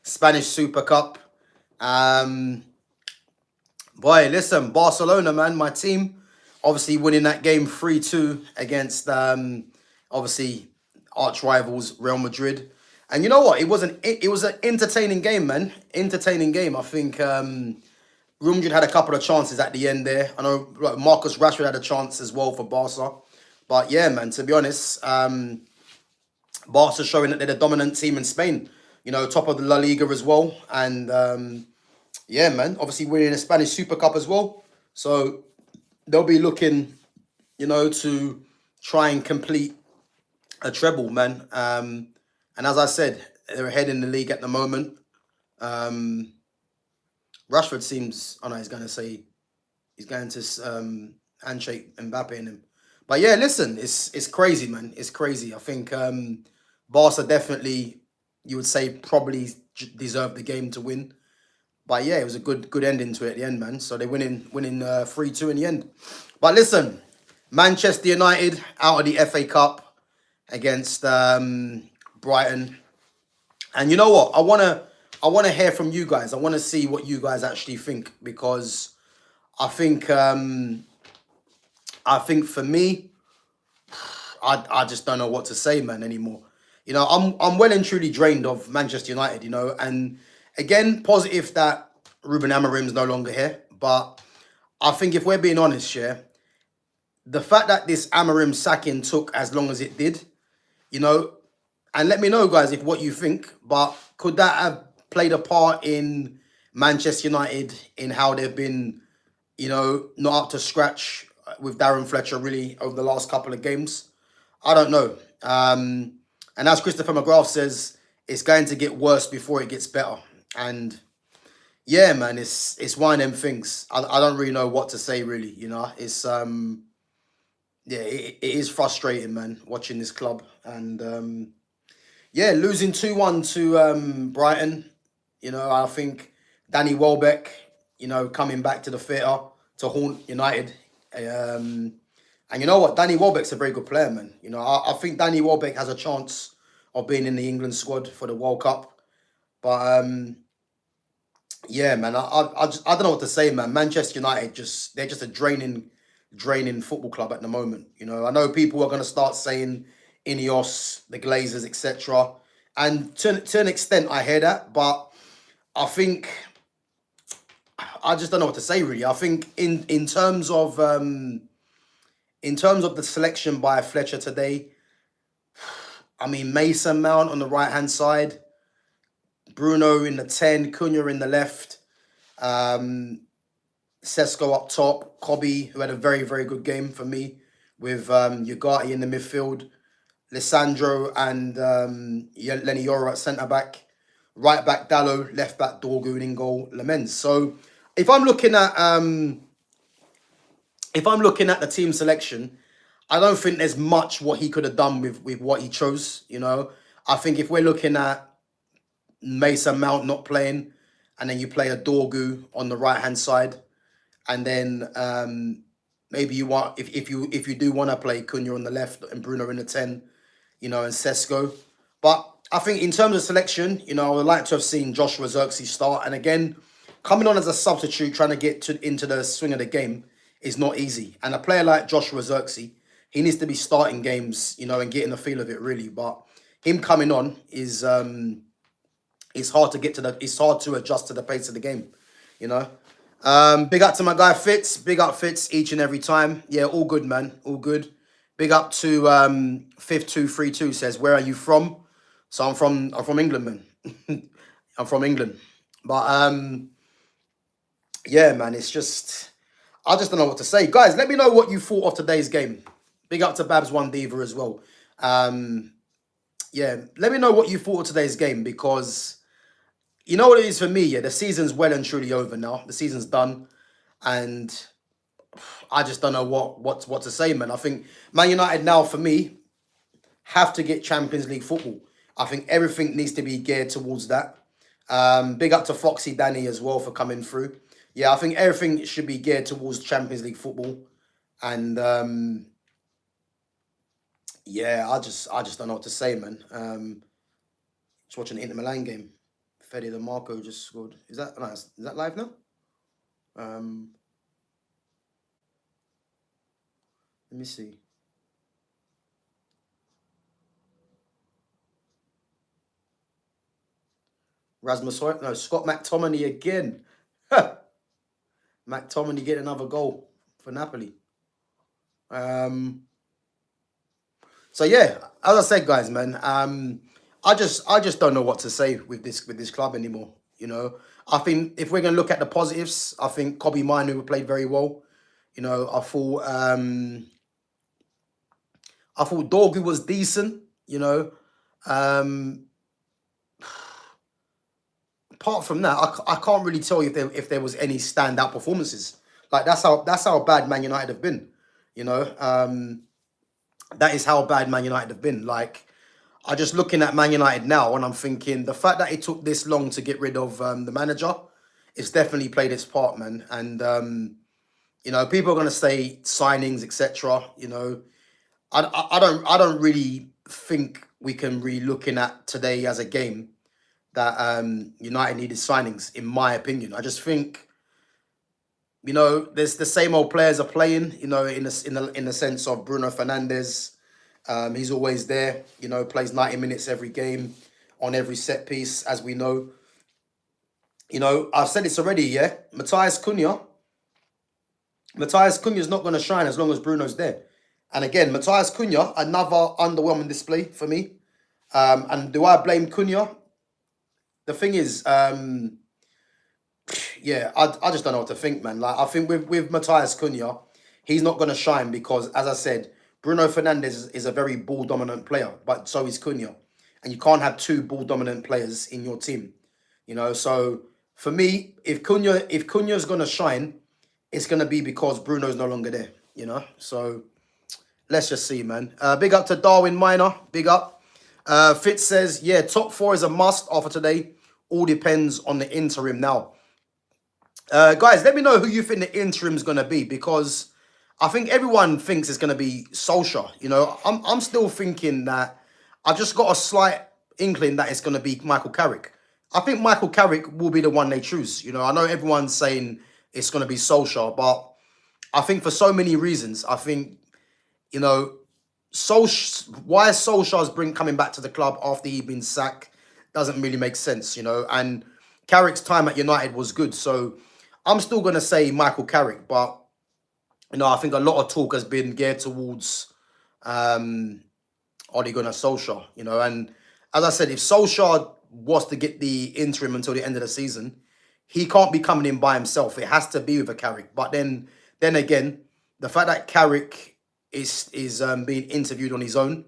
Spanish Super Cup. Um, Boy, listen, Barcelona, man, my team, obviously winning that game 3-2 against obviously arch rivals Real Madrid. And you know what? It was an entertaining game, man. Entertaining game. I think Real Madrid had a couple of chances at the end there. I know like, Marcus Rashford had a chance as well for Barca. But yeah, man, to be honest, Barca showing that they're the dominant team in Spain. You know, top of the La Liga as well. And yeah, man, obviously winning a Spanish Super Cup as well. So they'll be looking, to try and complete a treble, man. And as I said, they're ahead in the league at the moment. Um, Rashford seems, I know he's going to say, he's going to handshake Mbappe in him. But yeah, listen, it's crazy, man. It's crazy. I think Barca definitely, you would say, probably deserved the game to win. But yeah, it was a good ending to it at the end, man. So they winning 3-2 in the end. But listen, Manchester United out of the FA Cup against Brighton. And you know what? I wanna hear from you guys. I wanna see what you guys actually think because I think for me, I just don't know what to say, man, anymore. I'm well and truly drained of Manchester United, and again, positive that Ruben Amorim's no longer here. But I think if we're being honest, yeah, the fact that this Amorim sacking took as long as it did, you know, and let me know, guys, if what you think. But could that have played a part in Manchester United in how they've been, not up to scratch with Darren Fletcher really over the last couple of games? I don't know. And as Christopher McGrath says, it's going to get worse before it gets better. And yeah, man, it's one of them things. I don't really know what to say, really. It's yeah, it is frustrating, man, watching this club. And yeah, losing 2-1 to Brighton. I think Danny Welbeck, coming back to the theatre to haunt United. And you know what? Danny Welbeck's a very good player, man. I think Danny Welbeck has a chance of being in the England squad for the World Cup. But yeah, man, I don't know what to say, man. Manchester United they're just a draining football club at the moment. I know people are gonna start saying Ineos, the Glazers, etc. And to an extent, I hear that, but I think I just don't know what to say really. I think in terms of the selection by Fletcher today, I mean Mason Mount on the right hand side, Bruno in the 10, Cunha in the left, Sesko up top, Kobe, who had a very, very good game for me, with Ugarte in the midfield, Lissandro and Lenny Yoro at centre back, right back Dallo, left back Dorgu, in goal Lamens. So if I'm looking at the team selection, I don't think there's much what he could have done with what he chose. I think if we're looking at Mason Mount not playing, and then you play a Dorgu on the right hand side, and then maybe you want if you do want to play Cunha on the left and Bruno in the 10, and Sesko. But I think in terms of selection, I would like to have seen Joshua Zirkzee start. And again, coming on as a substitute, trying to get into the swing of the game is not easy. And a player like Joshua Zirkzee, he needs to be starting games, and getting the feel of it really. But him coming on is it's hard to it's hard to adjust to the pace of the game, Big up to my guy Fitz. Big up Fitz each and every time. Yeah, all good, man. All good. Big up to 5232 says, where are you from? So I'm from England, man. I'm from England. But yeah, man, I just don't know what to say. Guys, let me know what you thought of today's game. Big up to Babs One Diva as well. Yeah, let me know what you thought of today's game, because you know what it is for me, yeah, the season's well and truly over now. The season's done, and I just don't know what to say, man. I think Man United now, for me, have to get Champions League football. I think everything needs to be geared towards that. Big up to Foxy Danny as well for coming through. Yeah, I think everything should be geared towards Champions League football. And yeah, I just don't know what to say, man. Just watching the Inter Milan game. Fede the Marco just scored. Is that nice? Is that live now? Um, let me see. Rasmus Hoyt, no, Scott McTominay again. McTominay getting another goal for Napoli. So yeah, as I said, guys, man, I just don't know what to say with this club anymore. You know, I think if we're gonna look at the positives, I think Kobe Minu played very well. You know, I thought Dorgu was decent. You know, um, apart from that, I can't really tell you if there was any standout performances. Like that's how bad Man United have been. You know, that is how bad Man United have been. Like I just looking at Man United now, and I'm thinking the fact that it took this long to get rid of the manager, it's definitely played its part, man. And you know, people are gonna say signings, etc. You know, I don't really think we can really looking at today as a game that United needed signings, in my opinion. I just think, you know, there's the same old players are playing, you know, in the sense of Bruno Fernandes. He's always there, you know, plays 90 minutes every game on every set piece, as we know. You know, I've said this already, yeah. Matthias Cunha's not going to shine as long as Bruno's there. And again, Matthias Cunha, another underwhelming display for me. And do I blame Cunha? The thing is, yeah, I just don't know what to think, man. Like I think with Matthias Cunha, he's not going to shine because, as I said, Bruno Fernandes is a very ball dominant player, but so is Cunha, and you can't have two ball dominant players in your team. You know, so for me, if Cunha's going to shine, it's going to be because Bruno's no longer there. You know, so let's just see, man. Big up to Darwin Minor. Big up. Fitz says, yeah, top four is a must after today. All depends on the interim now. Guys, let me know who you think the interim is going to be, because I think everyone thinks it's going to be Solskjaer. You know, I'm still thinking that I've just got a slight inkling that it's going to be Michael Carrick. I think Michael Carrick will be the one they choose. You know, I know everyone's saying it's going to be Solskjaer, but I think for so many reasons, I think, you know, why Solskjaer's coming back to the club after he'd been sacked doesn't really make sense, you know. And Carrick's time at United was good, so I'm still gonna say Michael Carrick, but you know, I think a lot of talk has been geared towards Ole Gunnar Solskjaer, you know. And as I said, if Solskjaer was to get the interim until the end of the season, he can't be coming in by himself. It has to be with a Carrick. But then again, the fact that Carrick is being interviewed on his own,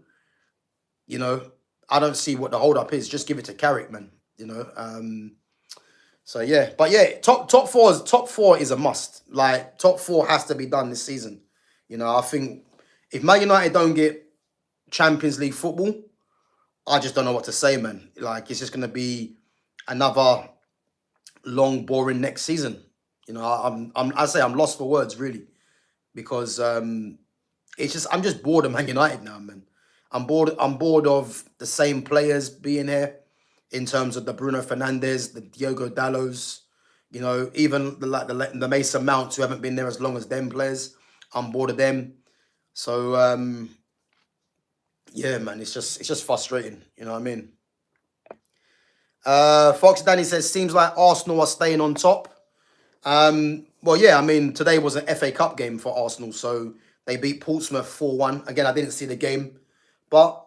you know, I don't see what the hold up is. Just give it to Carrick, man. You know. So yeah, but yeah, top four is a must. Like top four has to be done this season. You know, I think if Man United don't get Champions League football, I just don't know what to say, man. Like it's just gonna be another long, boring next season. You know, I'm lost for words really, because I'm just bored of Man United now, man. I'm bored of the same players being here, in terms of the Bruno Fernandes, the Diogo Dallos, you know, even the Mason Mounts who haven't been there as long as them players. I'm bored of them. So yeah, man, it's just frustrating. You know what I mean? Fox Danny says seems like Arsenal are staying on top. Well, yeah, I mean, today was an FA Cup game for Arsenal, so they beat Portsmouth 4-1. Again, I didn't see the game, but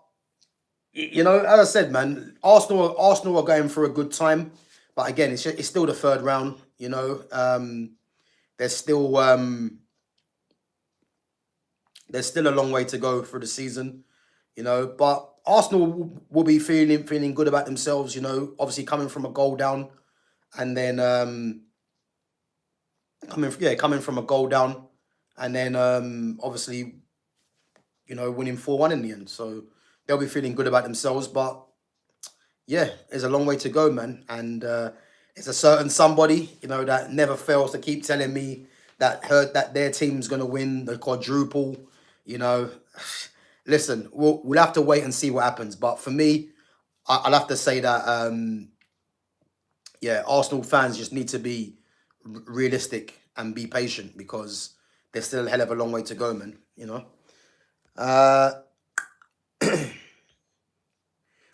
you know, as I said, man, Arsenal are going for a good time, but again, it's still the third round. You know, there's still there's still a long way to go for the season. You know, but Arsenal will be feeling good about themselves. You know, obviously coming from a goal down, and then coming from a goal down, and then obviously, you know, winning 4-1 in the end. So they'll be feeling good about themselves. But yeah, there's a long way to go, man. And it's a certain somebody, you know, that never fails to keep telling me that heard that their team's gonna win the quadruple. You know, listen, we'll have to wait and see what happens. But for me, I'll have to say that yeah, Arsenal fans just need to be realistic and be patient because there's still a hell of a long way to go, man. You know, uh,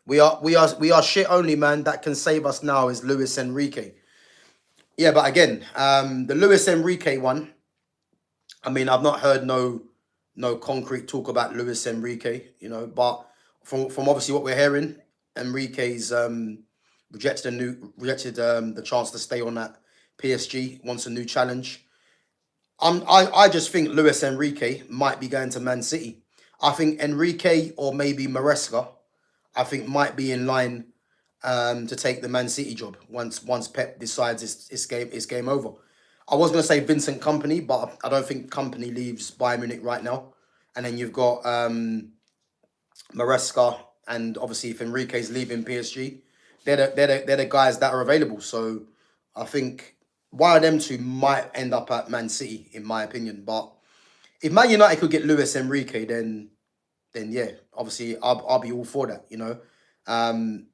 we are shit only, man. That can save us now is Luis Enrique. Yeah, but again, the Luis Enrique one. I mean, I've not heard no concrete talk about Luis Enrique. You know, but from obviously what we're hearing, Enrique's rejected the chance to stay on that PSG. Wants a new challenge. I just think Luis Enrique might be going to Man City. I think Enrique or maybe Maresca, I think might be in line to take the Man City job once Pep decides it's game over. I was gonna say Vincent Company, but I don't think Company leaves Bayern Munich right now. And then you've got Maresca, and obviously if Enrique's leaving PSG, they're the guys that are available. So I think one of them two might end up at Man City, in my opinion. But if Man United could get Luis Enrique, then yeah, obviously I'll be all for that, you know. Um,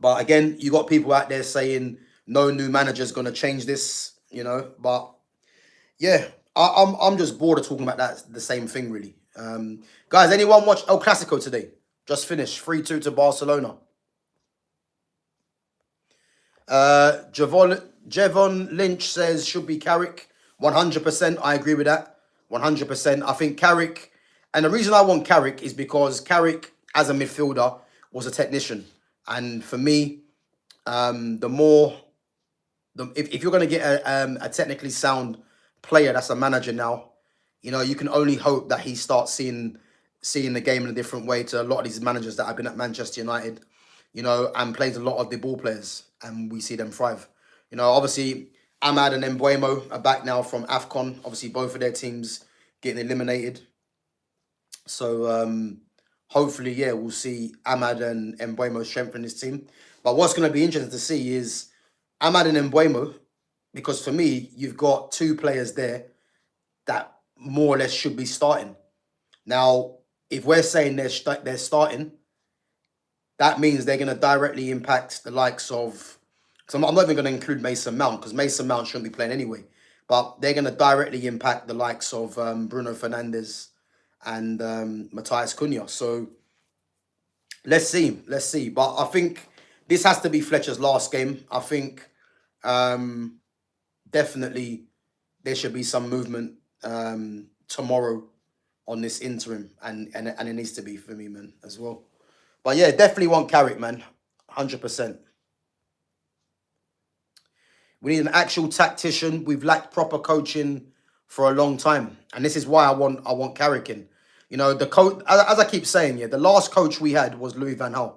but again, you got people out there saying no new manager's gonna change this, you know. But yeah, I'm just bored of talking about that the same thing really. Guys, anyone watch El Clasico today? Just finished 3-2 to Barcelona. Jevon Lynch says should be Carrick. 100%. I agree with that. 100%. I think Carrick, and the reason I want Carrick is because Carrick, as a midfielder, was a technician. And for me, the more, if you're going to get a technically sound player that's a manager now, you know, you can only hope that he starts seeing the game in a different way to a lot of these managers that have been at Manchester United, you know, and plays a lot of the ball players, and we see them thrive. You know, obviously, Ahmad and Embuemo are back now from AFCON. Obviously, both of their teams getting eliminated. So, hopefully, yeah, we'll see Ahmad and Embuemo strengthen this team. But what's going to be interesting to see is Ahmad and Embuemo, because for me, you've got two players there that more or less should be starting. Now, if we're saying they're starting, that means they're going to directly impact the likes of. So I'm not even going to include Mason Mount because Mason Mount shouldn't be playing anyway. But they're going to directly impact the likes of Bruno Fernandes and Matthias Cunha. So let's see. But I think this has to be Fletcher's last game. I think definitely there should be some movement tomorrow on this interim, and it needs to be for me, man, as well. But yeah, definitely want Carrick, man, 100%. We need an actual tactician. We've lacked proper coaching for a long time, and this is why I want Carrick in. You know, the coach, as I keep saying, yeah, the last coach we had was Louis van Gaal,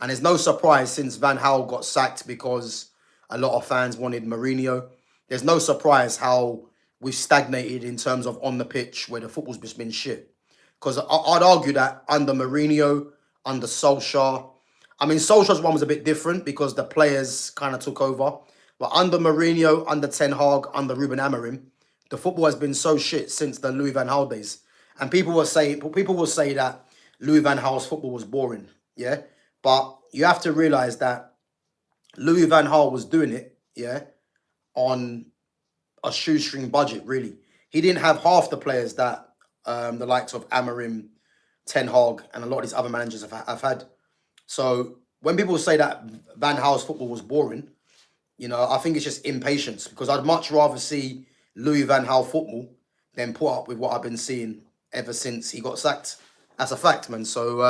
and it's no surprise since Van Gaal got sacked because a lot of fans wanted Mourinho. There's no surprise how we've stagnated in terms of on the pitch where the football's just been shit. Because I'd argue that under Mourinho, under Solskjaer, I mean, Solskjaer's one was a bit different because the players kind of took over. But under Mourinho, under Ten Hag, under Ruben Amorim, the football has been so shit since the Louis van Gaal days. And people will say that Louis van Gaal's football was boring, yeah. But you have to realize that Louis van Gaal was doing it, yeah, on a shoestring budget. Really, he didn't have half the players that the likes of Amorim, Ten Hag, and a lot of these other managers have had. So when people say that Van Gaal's football was boring, you know, I think it's just impatience because I'd much rather see Louis van Gaal football than put up with what I've been seeing ever since he got sacked. That's a fact, man. So,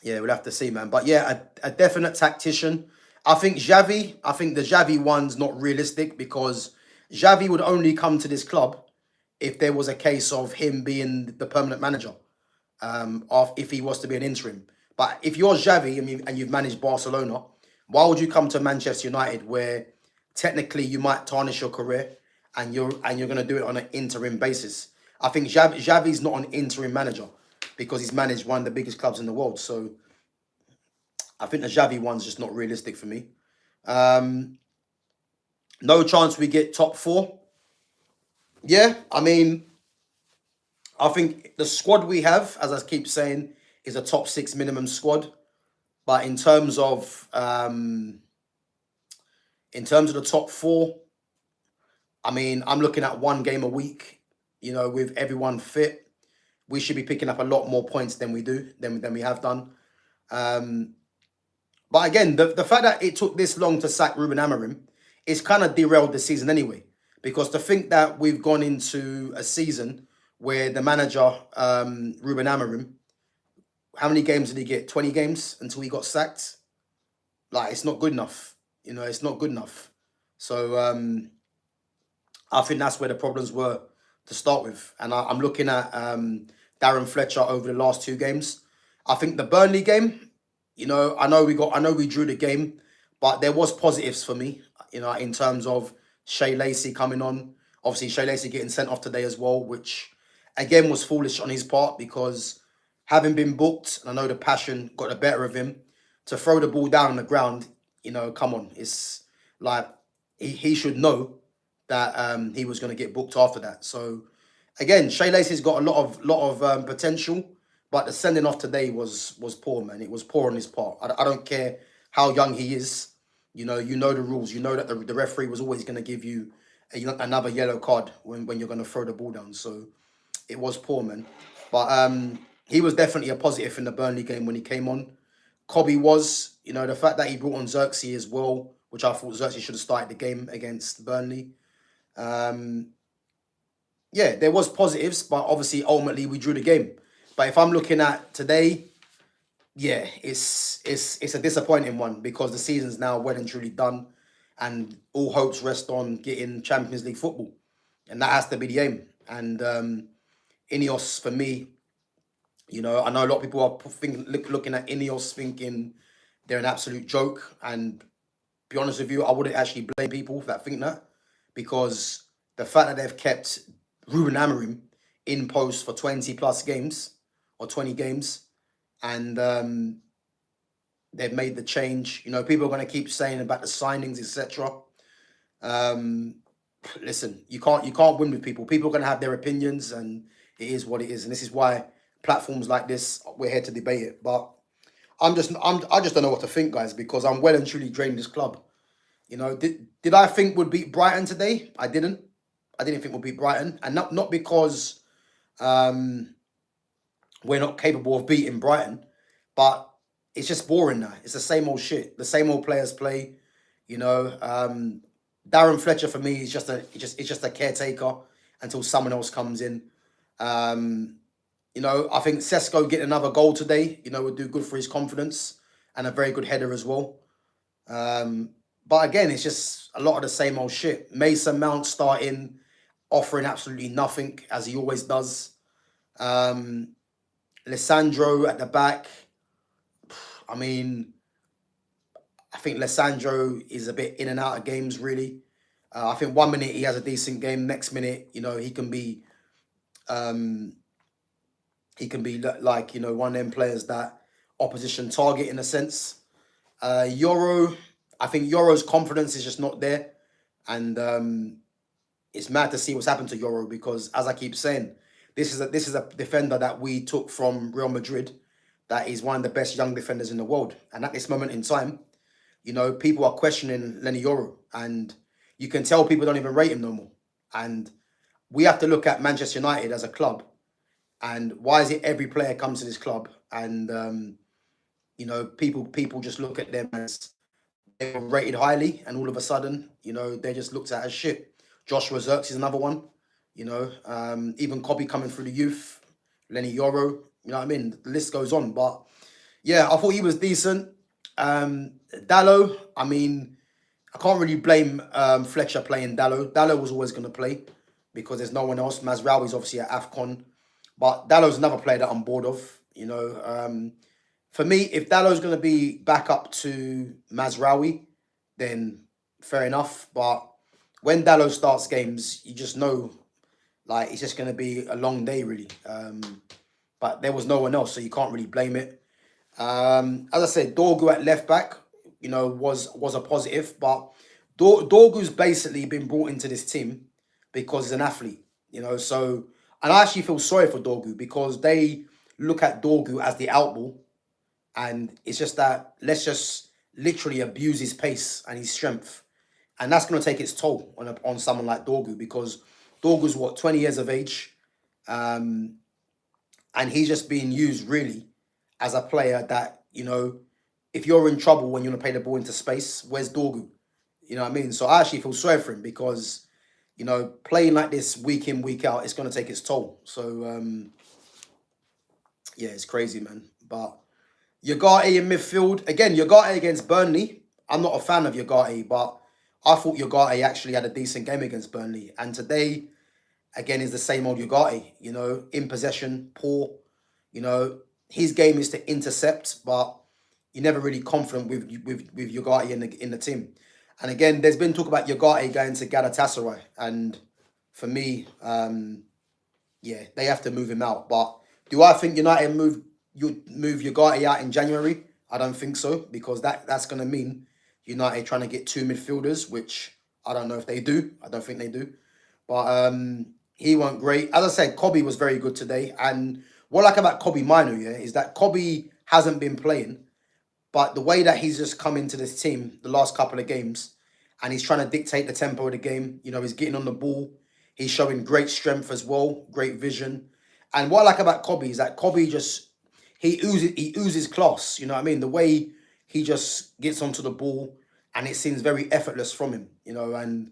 yeah, we'll have to see, man. But yeah, a definite tactician. I think the Xavi one's not realistic because Xavi would only come to this club if there was a case of him being the permanent manager, of if he was to be an interim. But if you're Xavi and you've managed Barcelona, why would you come to Manchester United where technically you might tarnish your career and you're going to do it on an interim basis? I think Xavi's not an interim manager because he's managed one of the biggest clubs in the world. So I think the Xavi one's just not realistic for me. No chance we get top four. Yeah, I mean, I think the squad we have, as I keep saying, is a top six minimum squad. But in terms of the top four, I mean, I'm looking at one game a week. You know, with everyone fit, we should be picking up a lot more points than we do than we have done. Um, but again, the fact that it took this long to sack Ruben Amorim is kind of derailed the season anyway. Because to think that we've gone into a season where the manager, Ruben Amorim, how many games did he get? 20 games until he got sacked? Like, it's not good enough. You know, it's not good enough. So I think that's where the problems were to start with. And I'm looking at Darren Fletcher over the last two games. I think the Burnley game, you know, I know we drew the game, but there was positives for me, you know, in terms of Shea Lacey coming on. Obviously, Shea Lacey getting sent off today as well, which again was foolish on his part because having been booked, and I know the passion got the better of him, to throw the ball down on the ground, you know, come on. It's like he should know that he was going to get booked after that. So again, Shea Lacey's got a lot of potential, but the sending off today was poor, man. It was poor on his part. I don't care how young he is. You know the rules. You know that the referee was always going to give you another yellow card when you're going to throw the ball down. So it was poor, man. But he was definitely a positive in the Burnley game when he came on. Cobby was, you know, the fact that he brought on Xerxes as well, which I thought Xerxes should have started the game against Burnley. Yeah, there was positives, but obviously ultimately we drew the game. But if I'm looking at today, yeah, it's a disappointing one because the season's now well and truly done, and all hopes rest on getting Champions League football, and that has to be the aim. And Ineos for me, you know, I know a lot of people are looking at Ineos thinking they're an absolute joke, and be honest with you, I wouldn't actually blame people that think that, because the fact that they've kept Ruben Amorim in post for 20 plus games or 20 games, and they've made the change. You know, people are going to keep saying about the signings, etc. Listen, you can't win with people. People are going to have their opinions, and it is what it is. And this is why platforms like this, we're here to debate it. But I just don't know what to think, guys, because I'm well and truly drained this club. You know, did I think we'd beat Brighton today? I didn't. I didn't think we'd beat Brighton, and not because we're not capable of beating Brighton, but it's just boring now. It's the same old shit. The same old players play. You know, Darren Fletcher for me is just a caretaker until someone else comes in. You know, I think Sesko getting another goal today, you know, would do good for his confidence, and a very good header as well. But again, it's just a lot of the same old shit. Mason Mount starting, offering absolutely nothing, as he always does. Lissandro at the back. I mean, I think Lissandro is a bit in and out of games, really. I think 1 minute he has a decent game. Next minute, you know, he can be like, you know, one of them players that opposition target in a sense. Euro, I think Euro's confidence is just not there. And it's mad to see what's happened to Euro because, as I keep saying, this is a defender that we took from Real Madrid that is one of the best young defenders in the world. And at this moment in time, you know, people are questioning Lenny Yoro. And you can tell people don't even rate him no more. And we have to look at Manchester United as a club. And why is it every player comes to this club and, you know, people just look at them as they were rated highly, and all of a sudden, you know, they just looked at as shit. Joshua Zirks is another one, you know, even Cobby coming through the youth, Lenny Yoro, you know what I mean? The list goes on. But yeah, I thought he was decent. Dallo, I mean, I can't really blame Fletcher playing Dallo. Dallo was always going to play because there's no one else. Mazraoui's obviously at AFCON. But Dallow's another player that I'm bored of, you know. For me, if Dallow's going to be back up to Mazraoui, then fair enough. But when Dallo starts games, you just know, like, it's just going to be a long day, really. But there was no one else, so you can't really blame it. As I said, Dorgu at left back, you know, was a positive. But Dorgu's basically been brought into this team because he's an athlete, you know. So, and I actually feel sorry for Dorgu because they look at Dorgu as the outball. And it's just that let's just literally abuse his pace and his strength. And that's going to take its toll on someone like Dorgu, because Dorgu's what, 20 years of age? Um, and he's just being used really as a player that, if you're in trouble when you want to play the ball into space, where's Dorgu? You know what I mean? So I actually feel sorry for him because, playing like this week in, week out, it's going to take its toll. So, yeah, it's crazy, man. But Ugarte in midfield. Again, Ugarte against Burnley. I'm not a fan of Ugarte, but I thought Ugarte actually had a decent game against Burnley. And today, again, is the same old Ugarte. In possession, poor. His game is to intercept, but you're never really confident with Ugarte in the team. And again, there's been talk about Ugarte going to Galatasaray, and for me, yeah, they have to move him out. But do I think United move Ugarte out in January? I don't think so, because that's going to mean United trying to get two midfielders, which I don't know if they do. I don't think they do. But he went great. As I said, Kobe was very good today. And what I like about Kobe Minu, yeah, is that Kobe hasn't been playing, but the way that he's just come into this team the last couple of games, and he's trying to dictate the tempo of the game, he's getting on the ball. He's showing great strength as well, great vision. And what I like about Kobe is that Kobe just, he oozes class, you know what I mean? The way he just gets onto the ball, and it seems very effortless from him, and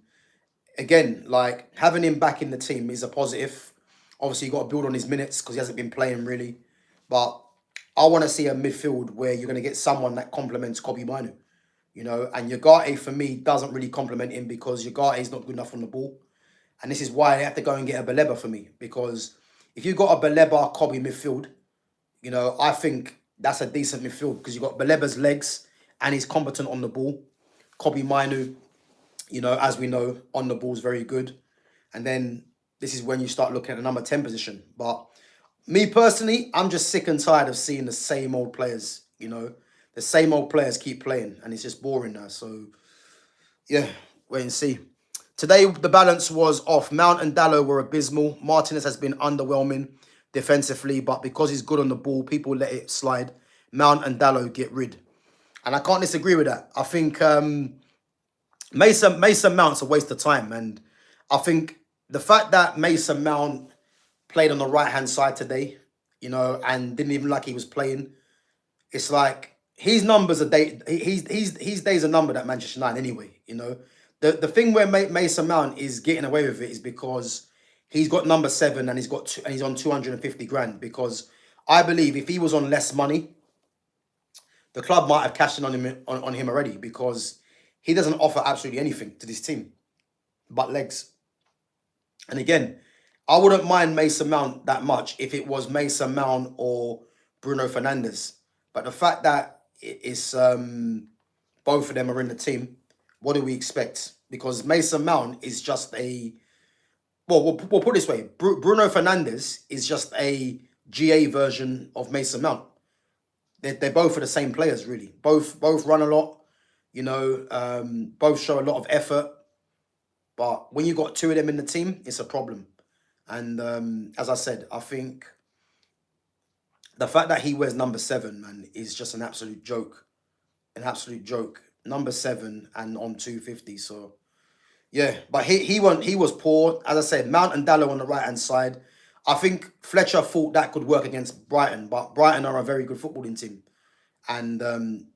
again, like having him back in the team is a positive. Obviously, you got to build on his minutes because he hasn't been playing really. But I want to see a midfield where you're going to get someone that complements Kobe Minu, and Ugarte for me doesn't really complement him because Ugarte is not good enough on the ball. And this is why they have to go and get a Baleba for me, because if you've got a Baleba Kobe midfield, I think that's a decent midfield because you've got Baleba's legs and he's competent on the ball. Kobe Minu, as we know, on the ball is very good. And then this is when you start looking at the number 10 position. But me personally, I'm just sick and tired of seeing the same old players, The same old players keep playing, and it's just boring now. So, yeah, wait and see. Today, the balance was off. Mount and Dalot were abysmal. Martinez has been underwhelming defensively, but because he's good on the ball, people let it slide. Mount and Dalot get rid. And I can't disagree with that. I think Mason Mount's a waste of time. And I think the fact that Mason Mount played on the right-hand side today, and didn't even like he was playing, it's like his numbers are his days are numbered at Manchester United anyway, The thing where Mason Mount is getting away with it is because he's got number 7 and he's on 250 grand, because I believe if he was on less money, the club might have cashed in on him already, because he doesn't offer absolutely anything to this team but legs. And again, I wouldn't mind Mason Mount that much if it was Mason Mount or Bruno Fernandes. But the fact that it's both of them are in the team, what do we expect? Because Mason Mount is just we'll put it this way. Bruno Fernandes is just a GA version of Mason Mount. They're both are the same players, really. Both run a lot, both show a lot of effort. But when you got two of them in the team, it's a problem. And as I said, I think the fact that he wears number 7, man, is just an absolute joke. An absolute joke. Number 7 and on 250. So yeah, but he was poor. As I said, Mount and Dalot on the right hand side. I think Fletcher thought that could work against Brighton, but Brighton are a very good footballing team. And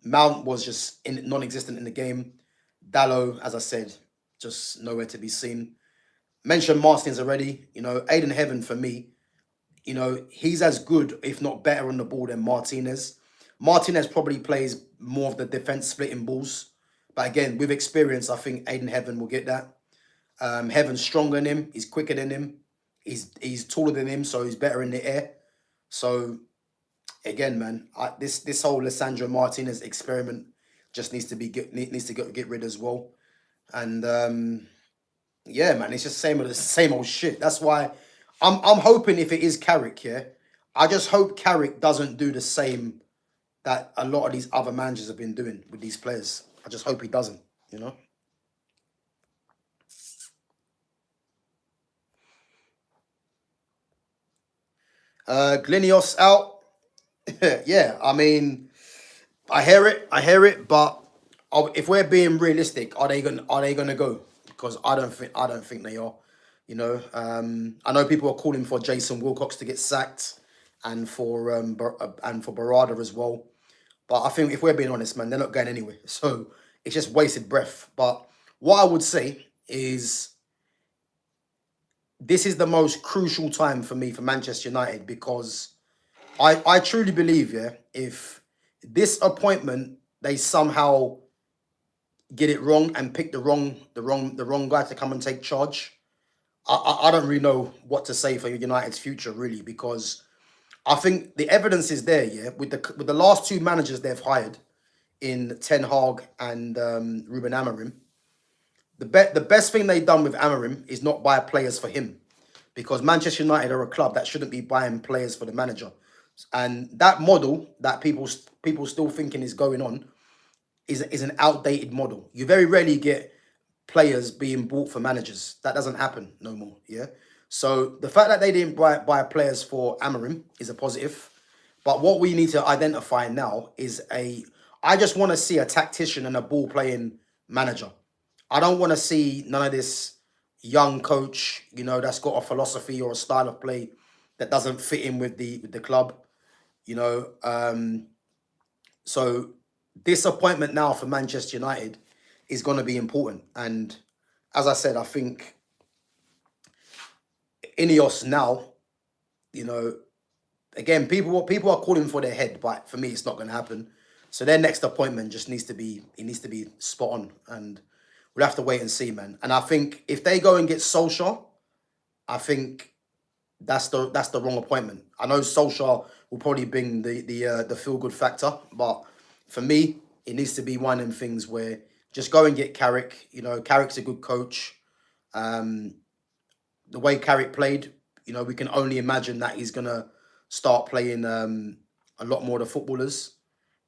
Mount was just non-existent in the game. Dalot, as I said, just nowhere to be seen. Mentioned Martins already. Aiden Heaven for me, he's as good, if not better on the ball than Martinez. Martinez probably plays more of the defense splitting balls. But again, with experience, I think Aiden Heaven will get that. Heaven's stronger than him. He's quicker than him. He's taller than him, so he's better in the air. So again, man, this whole Lissandro Martinez experiment just needs to get rid as well. And yeah, man, it's just the same old shit. That's why I'm hoping if it is Carrick, yeah, I just hope Carrick doesn't do the same that a lot of these other managers have been doing with these players. I just hope he doesn't, Glinios out. Yeah, I mean, I hear it, but if we're being realistic, are they gonna go? Because I don't think they are. You know, I know people are calling for Jason Wilcox to get sacked, and for Barada as well. But I think if we're being honest, man, they're not going anywhere. So it's just wasted breath. But what I would say is this is the most crucial time for me for Manchester United because I truly believe, yeah, if this appointment they somehow get it wrong and pick the wrong guy to come and take charge, I don't really know what to say for United's future really because I think the evidence is there, yeah, with the last two managers they've hired in Ten Hag and Ruben Amorim. The best thing they've done with Amorim is not buy players for him because Manchester United are a club that shouldn't be buying players for the manager. And that model that people still thinking is going on is an outdated model. You very rarely get players being bought for managers. That doesn't happen no more. Yeah. So the fact that they didn't buy players for Amorim is a positive. But what we need to identify now is I just want to see a tactician and a ball playing manager. I don't want to see none of this young coach, you know, that's got a philosophy or a style of play that doesn't fit in with the club, you know. So this appointment now for Manchester United is going to be important. And as I said, I think Ineos now, you know, again, people are calling for their head, but for me, it's not going to happen. So their next appointment just needs to be spot on, and we'll have to wait and see, man. And I think if they go and get Solskjaer, I think that's the wrong appointment. I know Solskjaer will probably bring the feel good factor, but for me, it needs to be one of them things where just go and get Carrick. You know, Carrick's a good coach. The way Carrick played, you know, we can only imagine that he's gonna start playing a lot more of the footballers.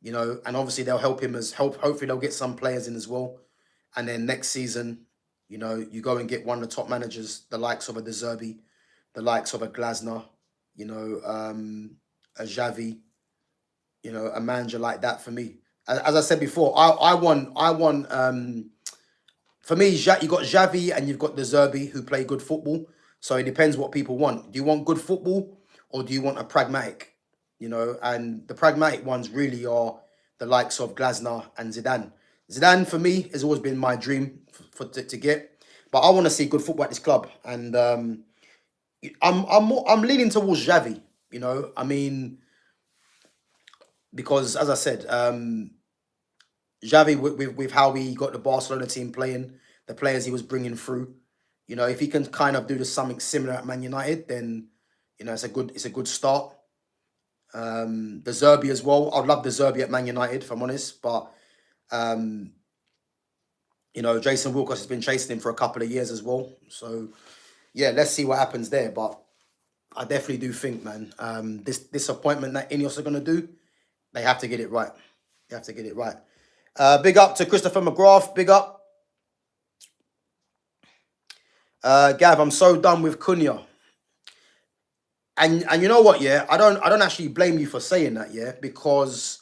You know, and obviously they'll help him hopefully they'll get some players in as well. And then next season, you know, you go and get one of the top managers, the likes of a De Zerbi, the likes of a Glasner, you know, a Xavi, you know, a manager like that for me. As I said before, I want for me, you got Xavi and you've got De Zerbi who play good football. So it depends what people want. Do you want good football or do you want a pragmatic? You know, and the pragmatic ones really are the likes of Glasner and Zidane. Zidane for me has always been my dream to get, but I want to see good football at this club, and I'm leaning towards Xavi. You know, I mean, because as I said, Xavi with how he got the Barcelona team playing, the players he was bringing through, you know, if he can kind of do something similar at Man United, then you know it's a good start. The Zerbi as well. I'd love the Zerbi at Man United, if I'm honest, but you know, Jason Wilcox has been chasing him for a couple of years as well. So yeah, let's see what happens there. But I definitely do think, man, this appointment that Ineos are gonna do, they have to get it right. They have to get it right. Big up to Christopher McGrath. Big up. Gav, I'm so done with Cunha. And you know what, yeah, I don't actually blame you for saying that, yeah, because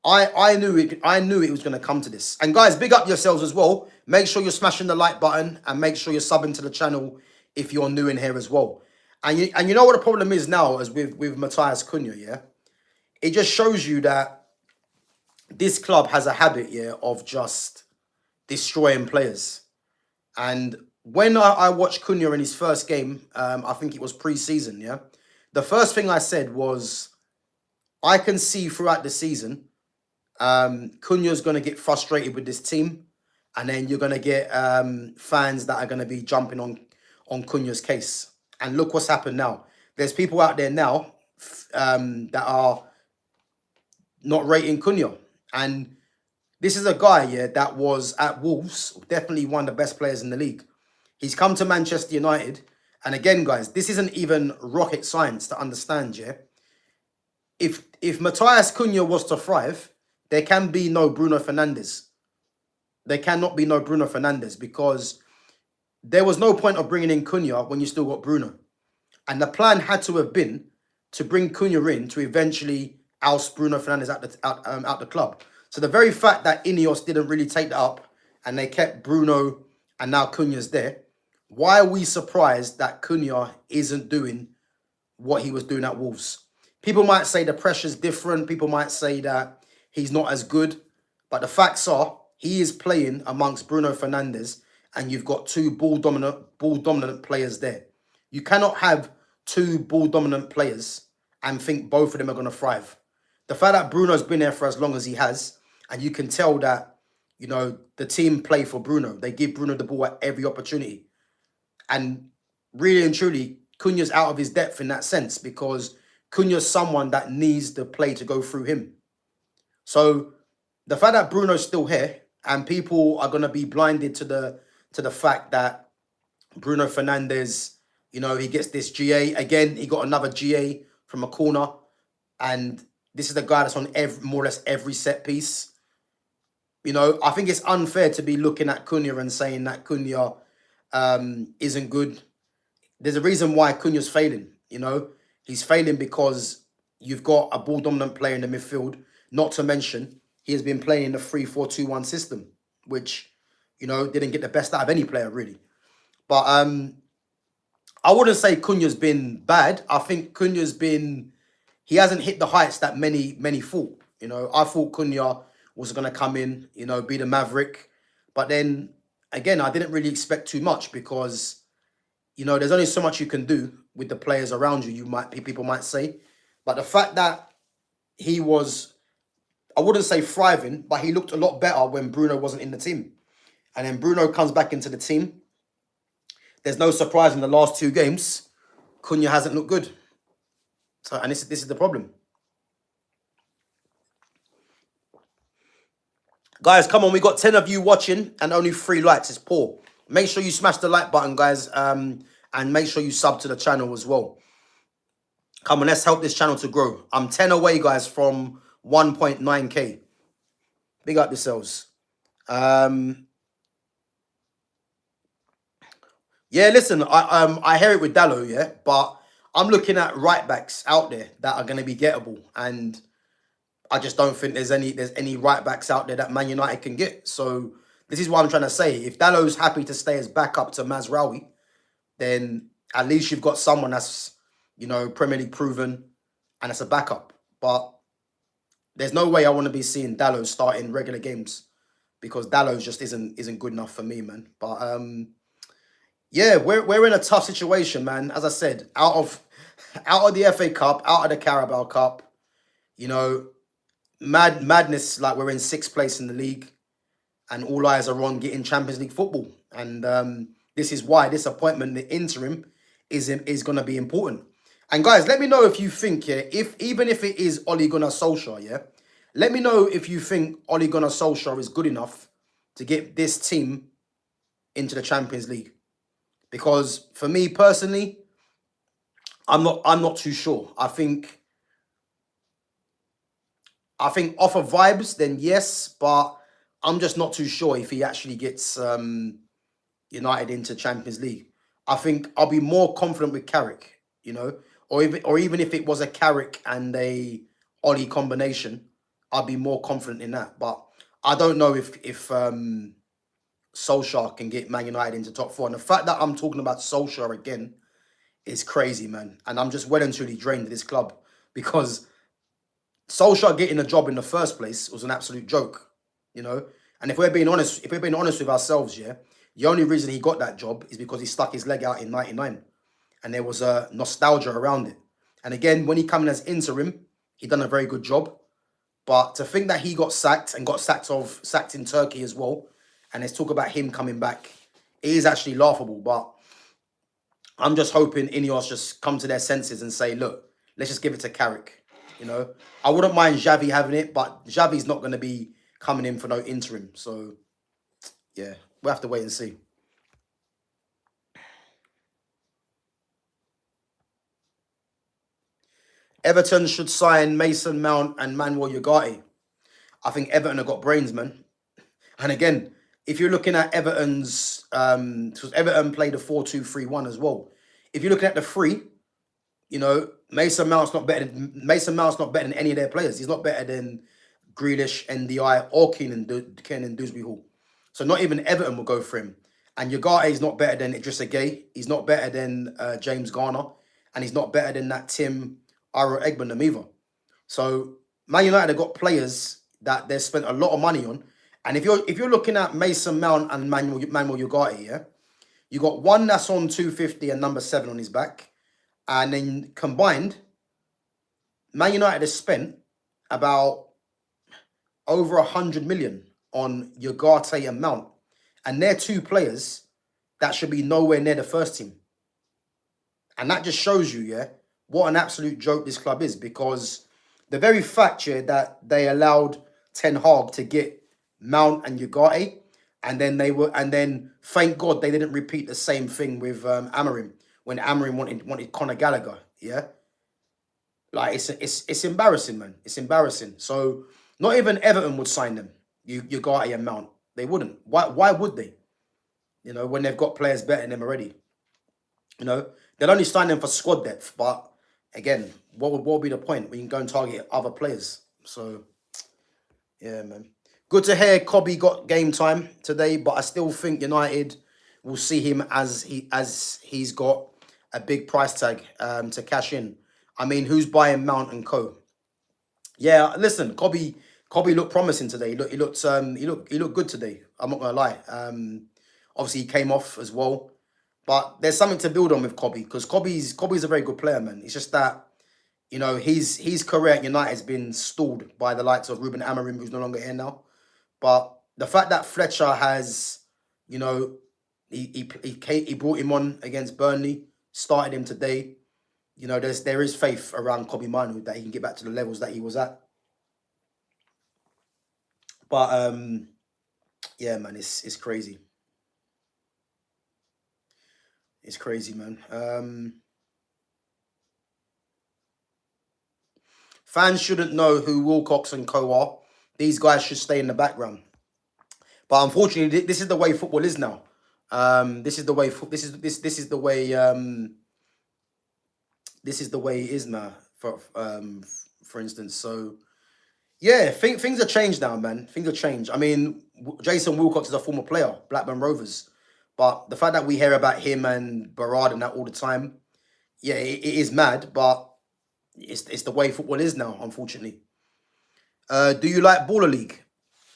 I knew it was gonna come to this. And guys, big up yourselves as well. Make sure you're smashing the like button and make sure you're subbing to the channel if you're new in here as well. And you know what the problem is now is with Matthias Cunha, yeah? It just shows you that this club has a habit, yeah, of just destroying players. And when I watched Cunha in his first game, I think it was pre-season, yeah? The first thing I said was, I can see throughout the season, Cunha's going to get frustrated with this team. And then you're going to get fans that are going to be jumping on Cunha's case. And look what's happened now. There's people out there now that are not rating Cunha. And this is a guy, yeah, that was at Wolves, definitely one of the best players in the league. He's come to Manchester United. And again, guys, this isn't even rocket science to understand, yeah? If Matthias Cunha was to thrive, there can be no Bruno Fernandes. There cannot be no Bruno Fernandes because there was no point of bringing in Cunha when you still got Bruno. And the plan had to have been to bring Cunha in to eventually oust Bruno Fernandes out the club. So the very fact that Ineos didn't really take that up and they kept Bruno and now Cunha's there, why are we surprised that Cunha isn't doing what he was doing at Wolves? People might say the pressure's different. People might say that he's not as good. But the facts are, he is playing amongst Bruno Fernandes, and you've got two ball dominant players there. You cannot have two ball dominant players and think both of them are going to thrive. The fact that Bruno's been there for as long as he has, and you can tell that, the team play for Bruno. They give Bruno the ball at every opportunity. And really and truly, Cunha's out of his depth in that sense because Cunha's someone that needs the play to go through him. So the fact that Bruno's still here and people are going to be blinded to the fact that Bruno Fernandes, he gets this GA. Again, he got another GA from a corner. And this is the guy that's on more or less every set piece. I think it's unfair to be looking at Cunha and saying that Cunha isn't good. There's a reason why Cunha's failing, He's failing because you've got a ball-dominant player in the midfield, not to mention he has been playing in the 3-4-2-1 system, which, didn't get the best out of any player, really. But I wouldn't say Cunha's been bad. I think he hasn't hit the heights that many thought. I thought Cunha was going to come in, be the maverick. But then, again, I didn't really expect too much because, there's only so much you can do with the players around you, people might say. But the fact that he was, I wouldn't say thriving, but he looked a lot better when Bruno wasn't in the team. And then Bruno comes back into the team. There's no surprise in the last two games, Cunha hasn't looked good. So, and this is the problem. Guys, come on, we got 10 of you watching and only 3 likes. It's poor. Make sure you smash the like button, guys, and make sure you sub to the channel as well. Come on, let's help this channel to grow. I'm 10 away, guys, from 1.9k. Big up yourselves. Yeah, listen, I hear it with Dallo, yeah, but I'm looking at right backs out there that are going to be gettable, and I just don't think there's any right backs out there that Man United can get. So this is what I'm trying to say. If Dallo's happy to stay as backup to Mazraoui, then at least you've got someone that's, Premier League proven and it's a backup. But there's no way I want to be seeing Dallo starting regular games because Dallo just isn't good enough for me, man. But yeah, we're in a tough situation, man. As I said, out of the FA Cup, out of the Carabao Cup, madness, like we're in 6th place in the league and all eyes are on getting Champions League football. And this is why this appointment, the interim, is going to be important. And guys, let me know if you think, yeah, even if it is Ole Gunnar Solskjaer, yeah, let me know if you think Ole Gunnar Solskjaer is good enough to get this team into the Champions League. Because for me personally, I'm not too sure. I think off of vibes, then yes, but I'm just not too sure if he actually gets United into Champions League. I think I'll be more confident with Carrick, or even if it was a Carrick and a Ollie combination, I'd be more confident in that. But I don't know if Solskjaer can get Man United into top 4. And the fact that I'm talking about Solskjaer again is crazy, man. And I'm just well and truly drained of this club because Solskjaer getting a job in the first place was an absolute joke, And if we're being honest with ourselves, yeah, the only reason he got that job is because he stuck his leg out in '99, and there was a nostalgia around it. And again, when he came in as interim, he done a very good job. But to think that he got sacked and got sacked in Turkey as well, and there's talk about him coming back, it is actually laughable. But I'm just hoping Ineos just come to their senses and say, look, let's just give it to Carrick. I wouldn't mind Xavi having it, but Xavi's not going to be coming in for no interim. So, yeah, we'll have to wait and see. Everton should sign Mason Mount and Manuel Ugarte. I think Everton have got brains, man. And again, if you're looking at Everton's, because Everton played a 4-2-3-1 as well. If you're looking at the 3, Mason Mount's not better than any of their players. He's not better than Grealish, NDI, or Keenan Dewsbury Hall. So not even Everton will go for him. And Ugarte is not better than Idrissa Gueye. He's not better than James Garner. And he's not better than that Tim Iro Egbenham either. So Man United have got players that they've spent a lot of money on. And if you're looking at Mason Mount and Manuel Ugarte, yeah, you got one that's on 250 and number 7 on his back. And then combined, Man United has spent about over 100 million on Ugarte and Mount. And they're two players that should be nowhere near the first team. And that just shows you, yeah, what an absolute joke this club is. Because the very fact, yeah, that they allowed Ten Hag to get Mount and Ugarte, and then thank God they didn't repeat the same thing with Amorim when Amorim wanted Conor Gallagher, yeah. Like it's embarrassing, man. It's embarrassing. So not even Everton would sign them. Ugarte and Mount, they wouldn't. Why would they? You know, when they've got players better than them already. You know, they'll only sign them for squad depth. But again, what would be the point? We can go and target other players. So yeah, man. Good to hear Cobby got game time today, but I still think United will see him as he's got a big price tag to cash in. I mean, who's buying Mount and Co? Yeah, listen, Cobby looked promising today. He looked good today. I'm not gonna lie. Obviously he came off as well, but there's something to build on with Cobby because Cobby's a very good player, man. It's just that, you know, his career at United has been stalled by the likes of Ruben Amorim, who's no longer here now. But the fact that Fletcher has, you know, he brought him on against Burnley, started him today. You know, there is faith around Cobby Manu that he can get back to the levels that he was at. But yeah, man, it's crazy. It's crazy, man. Fans shouldn't know who Wilcox and Co are. These guys should stay in the background. But unfortunately, this is the way football is now. This is the way this is the way it is now. For instance, so yeah, things have changed now, man. Things have changed. I mean, Jason Wilcox is a former player, Blackburn Rovers, but the fact that we hear about him and Barad and that all the time, yeah, it is mad. But it's the way football is now, unfortunately. Do you like Baller League?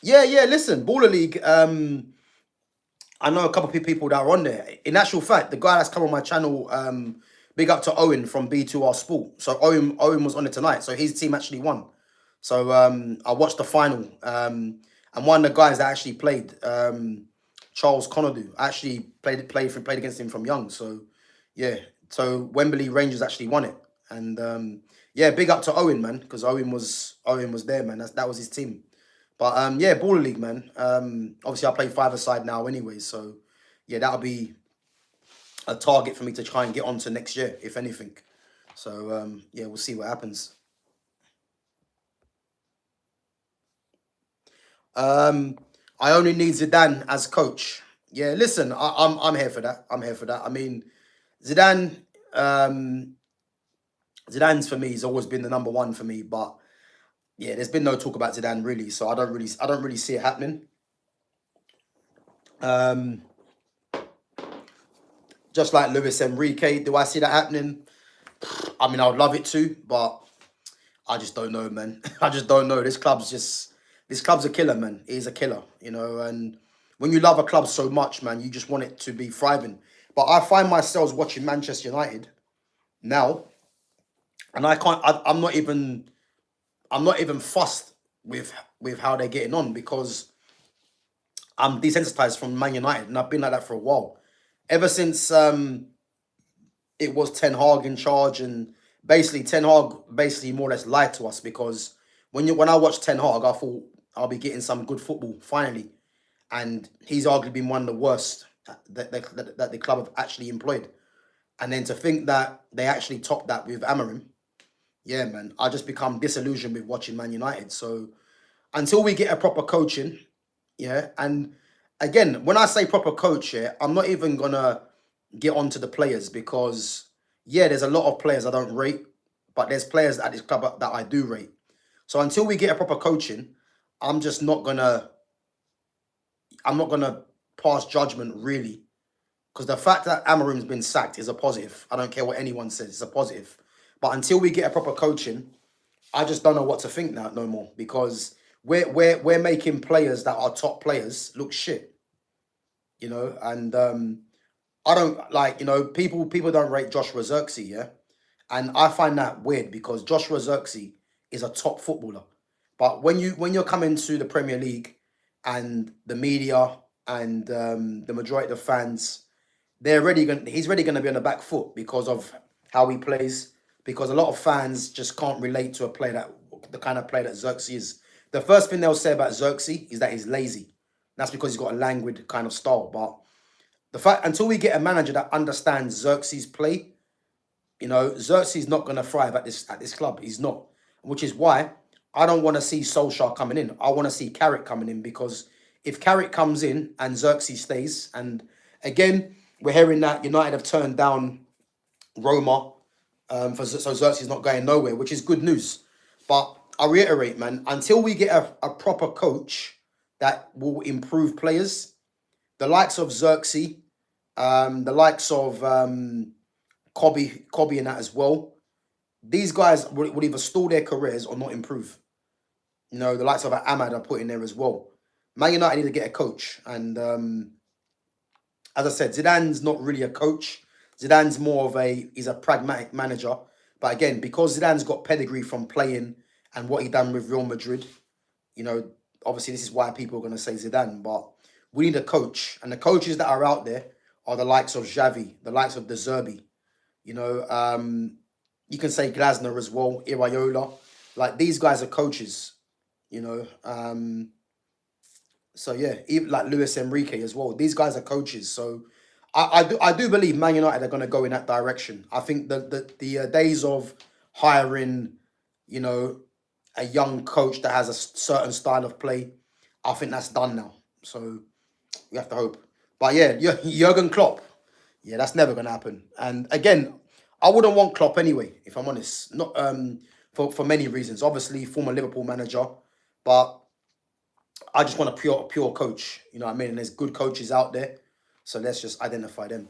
Yeah. Listen, Baller League. I know a couple of people that are on there. In actual fact, the guy that's come on my channel, big up to Owen from B2R Sport. So Owen was on it tonight. So his team actually won. So I watched the final. And one of the guys that actually played, Charles Conadu, actually played against him from young. So yeah. So Wembley Rangers actually won it. And yeah, big up to Owen, man, because Owen was there, man. That was his team. But yeah, Baller League, man. Obviously I play 5-a-side now anyway, so yeah, that'll be a target for me to try and get onto next year, if anything. So yeah, we'll see what happens. I only need Zidane as coach. Yeah, listen, I'm here for that. I'm here for that. I mean, Zidane, Zidane's for me, he's always been the number one for me, but yeah, there's been no talk about Zidane really, so I don't really see it happening. Just like Luis Enrique, do I see that happening? I mean, I would love it to, but I just don't know, man. I just don't know. This club's a killer, man. It is a killer, you know. And when you love a club so much, man, you just want it to be thriving. But I find myself watching Manchester United now, and I'm not even fussed with how they're getting on because I'm desensitized from Man United, and I've been like that for a while. Ever since it was Ten Hag in charge, and basically Ten Hag more or less lied to us because when I watched Ten Hag, I thought I'll be getting some good football finally, and he's arguably been one of the worst that the club have actually employed. And then to think that they actually topped that with Amorim, yeah, man, I just become disillusioned with watching Man United. So until we get a proper coaching, yeah, and again, when I say proper coach, yeah, I'm not even gonna get onto the players because yeah, there's a lot of players I don't rate, but there's players at this club that I do rate. So until we get a proper coaching, I'm just not gonna. I'm not gonna pass judgment really, because the fact that Amarim's been sacked is a positive. I don't care what anyone says; it's a positive. But until we get a proper coaching, I just don't know what to think now no more, because we're making players that are top players look shit, and I don't like, people don't rate Joshua Zirkzee, yeah, and I find that weird because Joshua Zirkzee is a top footballer, but when you're coming to the Premier League, and the media and the majority of the fans, he's already gonna be on the back foot because of how he plays. Because a lot of fans just can't relate to a player that the kind of player that Xerxes is. The first thing they'll say about Xerxes is that he's lazy. That's because he's got a languid kind of style. But the fact, until we get a manager that understands Xerxes' play, Xerxes is not going to thrive at this club. He's not, which is why I don't want to see Solskjaer coming in. I want to see Carrick coming in, because if Carrick comes in and Xerxes stays, and again we're hearing that United have turned down Roma, so Xerxes is not going nowhere, which is good news. But I reiterate, man, until we get a proper coach that will improve players, the likes of Xerxes, the likes of Cobby and that as well, these guys will either stall their careers or not improve. The likes of Ahmad are put in there as well. Man United need to get a coach. And as I said, Zidane's not really a coach. Zidane's more of he's a pragmatic manager. But again, because Zidane's got pedigree from playing and what he done with Real Madrid, obviously this is why people are going to say Zidane. But we need a coach. And the coaches that are out there are the likes of Xavi, the likes of De Zerbi. You can say Glasner as well, Iraola. Like, these guys are coaches, you know. So yeah, even like Luis Enrique as well. These guys are coaches. So I do believe Man United are going to go in that direction. I think the days of hiring, a young coach that has a certain style of play, I think that's done now. So we have to hope. But yeah, Jurgen Klopp, yeah, that's never going to happen. And again, I wouldn't want Klopp anyway, if I'm honest. Not for many reasons. Obviously, former Liverpool manager, but I just want a pure coach. You know what I mean? And there's good coaches out there, so let's just identify them.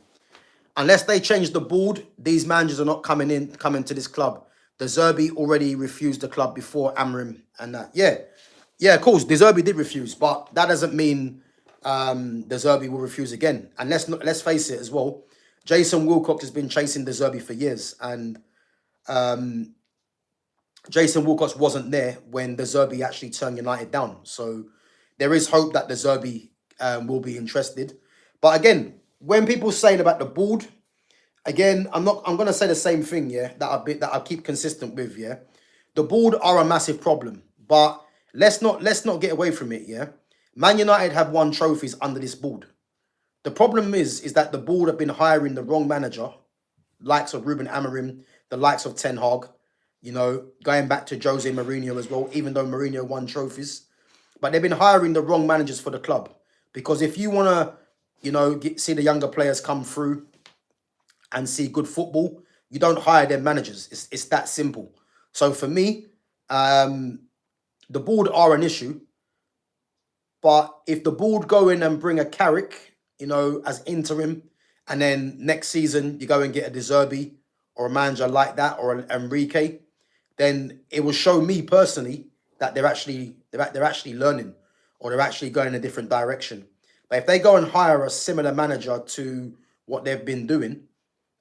Unless they change the board, these managers are not coming to this club. De Zerbi already refused the club before Amrim and that. Yeah, of course, De Zerbi did refuse, but that doesn't mean De Zerbi will refuse again. And let's face it as well. Jason Wilcox has been chasing De Zerbi for years, and Jason Wilcox wasn't there when De Zerbi actually turned United down. So there is hope that De Zerbi will be interested. But again, when people saying about the board, again, I'm going to say the same thing, yeah, that I keep consistent with, yeah. The board are a massive problem, but let's not get away from it, yeah. Man United have won trophies under this board. The problem is that the board have been hiring the wrong manager, likes of Ruben Amorim, the likes of Ten Hag, going back to Jose Mourinho as well, even though Mourinho won trophies. But they've been hiring the wrong managers for the club. Because if you want to, see the younger players come through and see good football, you don't hire their managers. It's that simple. So for me, the board are an issue. But if the board go in and bring a Carrick, as interim, and then next season you go and get a De Zerbi or a manager like that, or an Enrique, then it will show me personally that they're actually learning, or they're actually going in a different direction. But if they go and hire a similar manager to what they've been doing,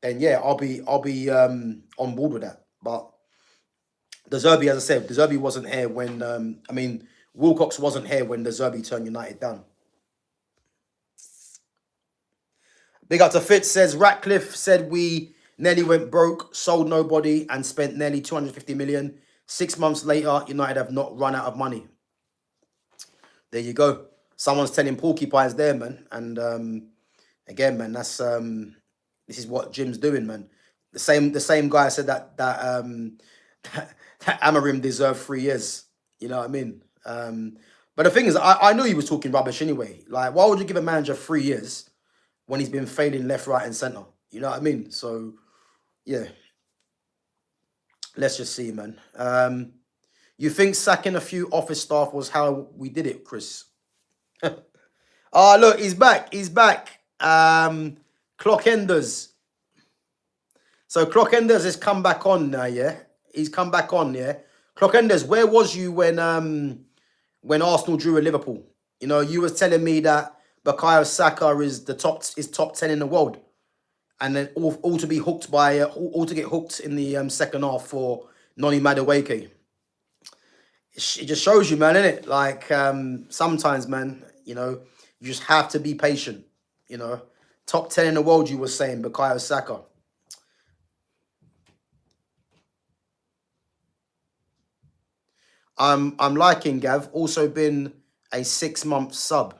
then yeah, I'll be on board with that. But De Zerbi, as I said, De Zerbi wasn't here when Wilcox wasn't here when De Zerbi turned United down. Big up to Fitz, says Ratcliffe said we nearly went broke, sold nobody, and spent nearly 250 million. 6 months later, United have not run out of money. There you go. Someone's telling porcupines there, man. And again, man, that's this is what Jim's doing, man. The same guy said that that Amarim deserved 3 years. You know what I mean? But the thing is, I knew he was talking rubbish anyway. Like, why would you give a manager 3 years when he's been failing left, right, and centre? You know what I mean? So, yeah. Let's just see, man. You think sacking a few office staff was how we did it, Chris? Oh, look, he's back. He's back. Clock Enders. So Clock Enders has come back on now, yeah? He's come back on, yeah? Clock Enders, where was you when Arsenal drew with Liverpool? You know, you was telling me that Bukayo Saka is top 10 in the world. And then all to be hooked by all to get hooked in the second half for Noni Madueke. It just shows you, man, innit? Like sometimes, man, you know, you just have to be patient. You know, top 10 in the world, you were saying, Bukayo Saka. I'm liking Gav. Also been a 6-month sub.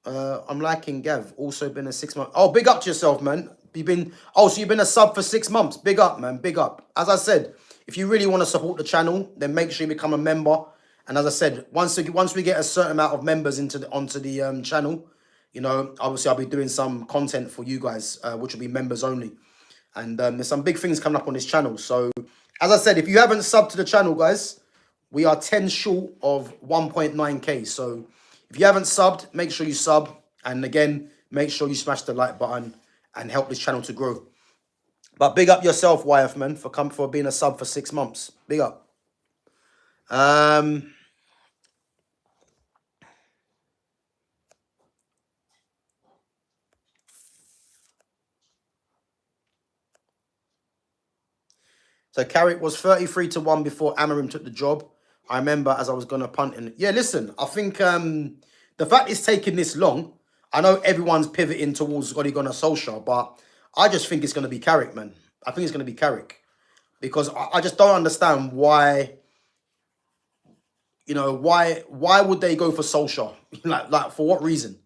I'm liking Gav. Also been a 6-month. Oh, big up to yourself, man. So you've been a sub for 6 months. Big up, man. Big up. As I said, if you really want to support the channel, then make sure you become a member. And as I said, once we get a certain amount of members onto the channel, you know, obviously I'll be doing some content for you guys, which will be members only. And there's some big things coming up on this channel. So, as I said, if you haven't subbed to the channel, guys, we are 10 short of 1.9k. So, if you haven't subbed, make sure you sub. And again, make sure you smash the like button and help this channel to grow. But big up yourself, YF, man, for being a sub for 6 months. Big up. So Carrick was 33-1 before Amarim took the job. I remember as I was going to punt in. Yeah, listen, I think the fact it's taking this long, I know everyone's pivoting towards Ole Gunnar Solskjaer, but I just think it's going to be Carrick, man. I think it's going to be Carrick. Because I just don't understand why, you know, why would they go for Solskjaer? like for what reason?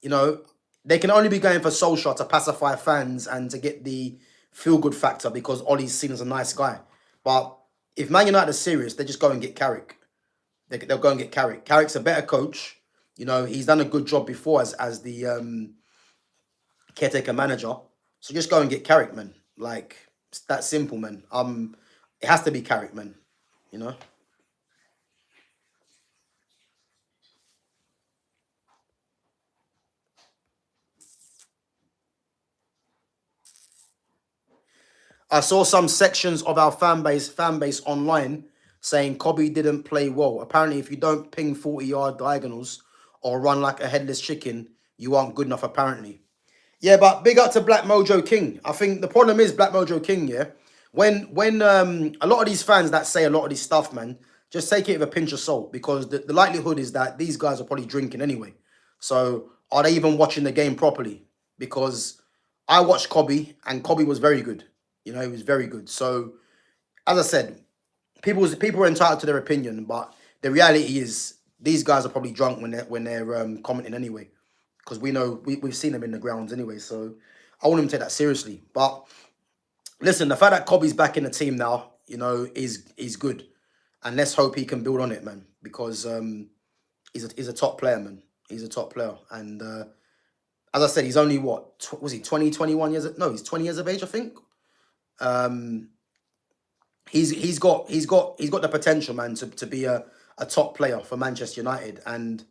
You know, they can only be going for Solskjaer to pacify fans and to get the feel-good factor because Ollie's seen as a nice guy. But if Man United are serious, they just go and get Carrick. They'll go and get Carrick. Carrick's a better coach. You know, he's done a good job before as the caretaker manager. So just go and get Carrick, man. Like, it's that simple, man. It has to be Carrick, man. You know? I saw some sections of our fan base online saying Kobe didn't play well. Apparently, if you don't ping 40-yard diagonals or run like a headless chicken, you aren't good enough, apparently. Yeah, but big up to Black Mojo King. I think the problem is Black Mojo King, yeah? When a lot of these fans that say a lot of this stuff, man, just take it with a pinch of salt because the likelihood is that these guys are probably drinking anyway. So are they even watching the game properly? Because I watched Kobe and Kobe was very good. You know, he was very good. So, as I said, people are entitled to their opinion, but the reality is these guys are probably drunk when they're commenting anyway, because we know we've seen them in the grounds anyway. So, I want them to take that seriously. But listen, the fact that Kobe's back in the team now, you know, is good, and let's hope he can build on it, man, because he's a top player, man. He's a top player, and as I said, he's only what was he 20, 21 years? No, he's 20 years of age, I think. He's got the potential, man, to be a top player for Manchester United, and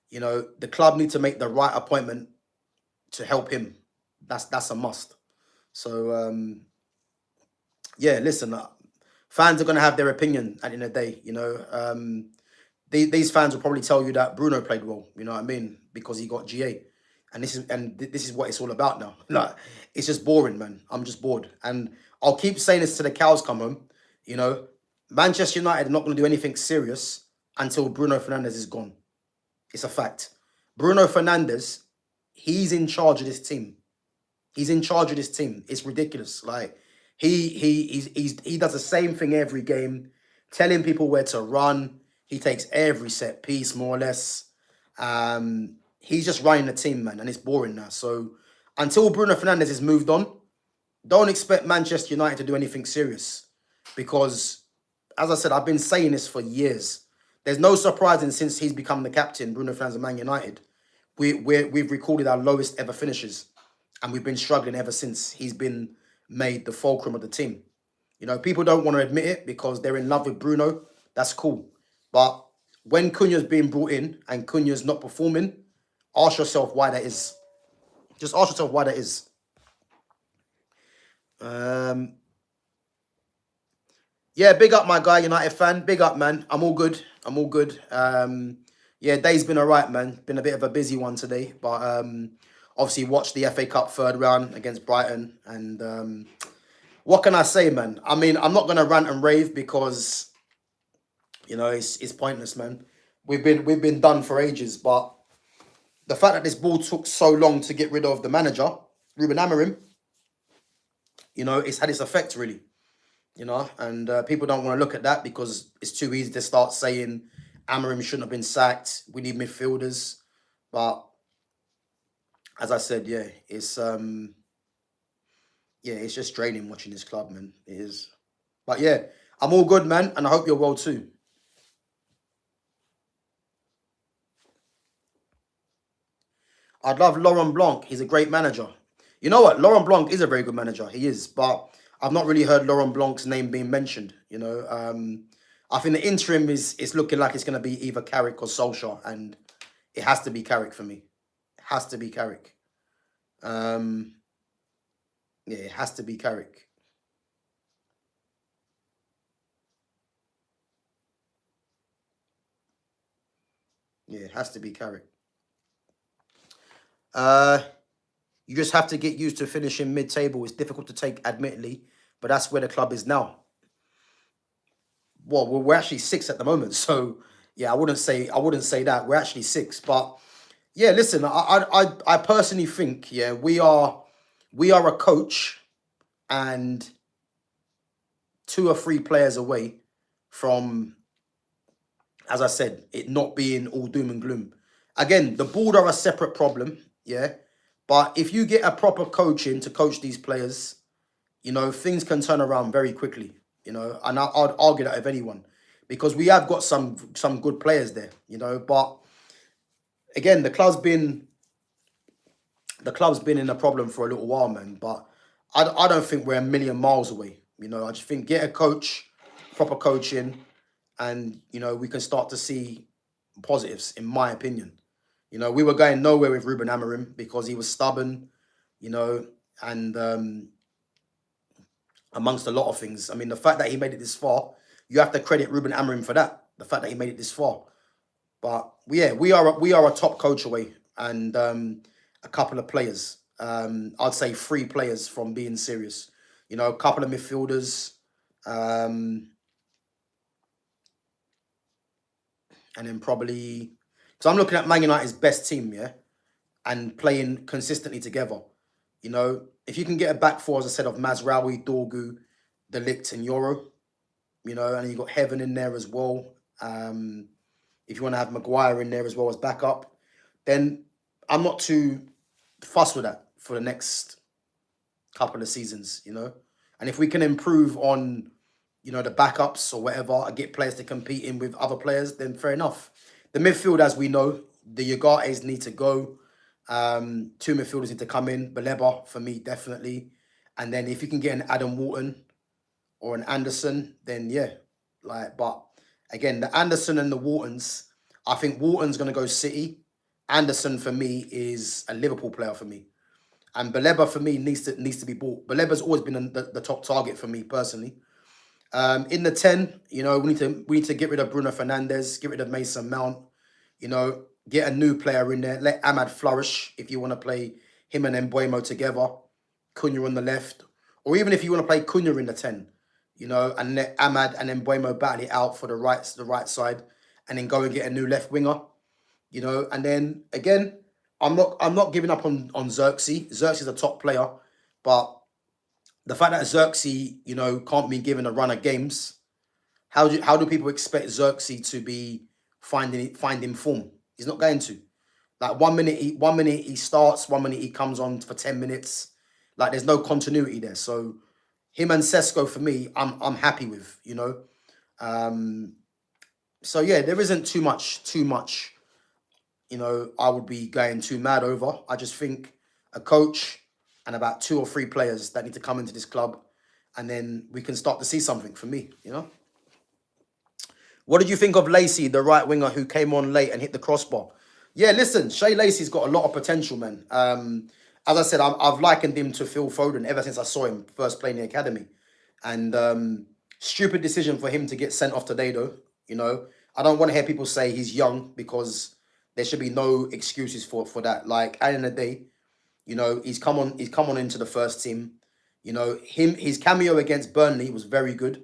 you know the club need to make the right appointment to help him. That's a must. So yeah, listen, fans are gonna have their opinion at the end of the day. You know, these fans will probably tell you that Bruno played well. You know what I mean? Because he got GA. And this is what it's all about now. Like, it's just boring, man. I'm just bored. And I'll keep saying this till the cows come home. You know, Manchester United are not going to do anything serious until Bruno Fernandes is gone. It's a fact. Bruno Fernandes, he's in charge of this team. He's in charge of this team. It's ridiculous. Like, he does the same thing every game, telling people where to run. He takes every set piece, more or less. He's just running the team, man, and it's boring now. So until Bruno Fernandes is moved on, don't expect Manchester United to do anything serious. Because, as I said, I've been saying this for years. There's no surprising since he's become the captain, Bruno Fernandes of Man United. We've recorded our lowest ever finishes. And we've been struggling ever since he's been made the fulcrum of the team. You know, people don't want to admit it because they're in love with Bruno. That's cool. But when Cunha's being brought in and Cunha's not performing, ask yourself why that is. Just ask yourself why that is. Um, yeah, big up my guy, United fan. Big up, man. I'm all good. I'm all good. Yeah, day's been all right, man. Been a bit of a busy one today, but obviously watched the FA Cup third round against Brighton, and what can I say, man? I mean, I'm not gonna rant and rave because it's pointless, man. We've been done for ages, but the fact that this ball took so long to get rid of the manager, Ruben Amorim, it's had its effect really. And people don't want to look at that because it's too easy to start saying Amorim shouldn't have been sacked. We need midfielders, but as I said, it's just draining watching this club, man. It is, but yeah, I'm all good, man, and I hope you're well too. I'd love Laurent Blanc. He's a great manager. You know what? Laurent Blanc is a very good manager. He is, but I've not really heard Laurent Blanc's name being mentioned. I think the interim is looking like it's going to be either Carrick or Solskjaer, and it has to be Carrick for me. It has to be Carrick. Um, yeah, it has to be Carrick. Yeah, it has to be Carrick. Uh, you just have to get used to finishing mid-table. It's difficult to take, admittedly, but that's where the club is now. Well, we're actually six at the moment, so yeah, I wouldn't say that we're actually six. But yeah, listen, I personally think we are a coach and two or three players away from, as I said, it not being all doom and gloom. Again, the board are a separate problem, yeah. But if you get a proper coach in to coach these players, things can turn around very quickly. And I'd argue that of anyone, because we have got some good players there. But again, the club's been in a problem for a little while, man. But I don't think we're a million miles away. I just think get a coach, proper coaching, and we can start to see positives, in my opinion. We were going nowhere with Ruben Amorim because he was stubborn, you know, and amongst a lot of things. I mean, the fact that he made it this far, you have to credit Ruben Amorim for that. The fact that he made it this far. But yeah, we are a top coach away, and a couple of players. I'd say three players from being serious. A couple of midfielders, um, and then probably because I'm looking at Man United's best team, yeah, and playing consistently together. If you can get a back four, as I said, of Mazraoui, Dorgu, Delict, and Euro, and you got Heaven in there as well. If you want to have Maguire in there as well as backup, then I'm not too fussed with that for the next couple of seasons. And if we can improve on, the backups or whatever, and get players to compete in with other players, then fair enough. The midfield, as we know, the Yagates need to go. Two midfielders need to come in. Baleba, for me, definitely. And then if you can get an Adam Wharton or an Anderson, then yeah. But again, the Anderson and the Whartons, I think Wharton's going to go City. Anderson, for me, is a Liverpool player for me. And Baleba, for me, needs to be bought. Baleba's always been the top target for me, personally. In the 10, we need to get rid of Bruno Fernandes, get rid of Mason Mount, get a new player in there. Let Ahmad flourish if you want to play him and together. Cunha on the left. Or even if you want to play Cunha in the 10, and let Ahmad and Mbeumo battle it out for the right side, and then go and get a new left winger. And then again, I'm not giving up on Xerxes. Xerxes is a top player, but the fact that Xerxes, can't be given a run of games, how do people expect Xerxes to be finding form? He's not going to. Like 1 minute he starts, 1 minute he comes on for 10 minutes. Like there's no continuity there. So him and Sesko for me, I'm happy with. Um, so yeah, there isn't too much. I would be going too mad over. I just think a coach and about two or three players that need to come into this club, and then we can start to see something from me, you know? What did you think of Lacey, the right winger who came on late and hit the crossbar? Yeah, listen, Shay Lacey's got a lot of potential, man. As I said, I've likened him to Phil Foden ever since I saw him first playing the academy. And stupid decision for him to get sent off today, though. You know, I don't want to hear people say he's young, because there should be no excuses for that. Like, at the end of the day, you know, he's come on into the first team. You know, his cameo against Burnley was very good,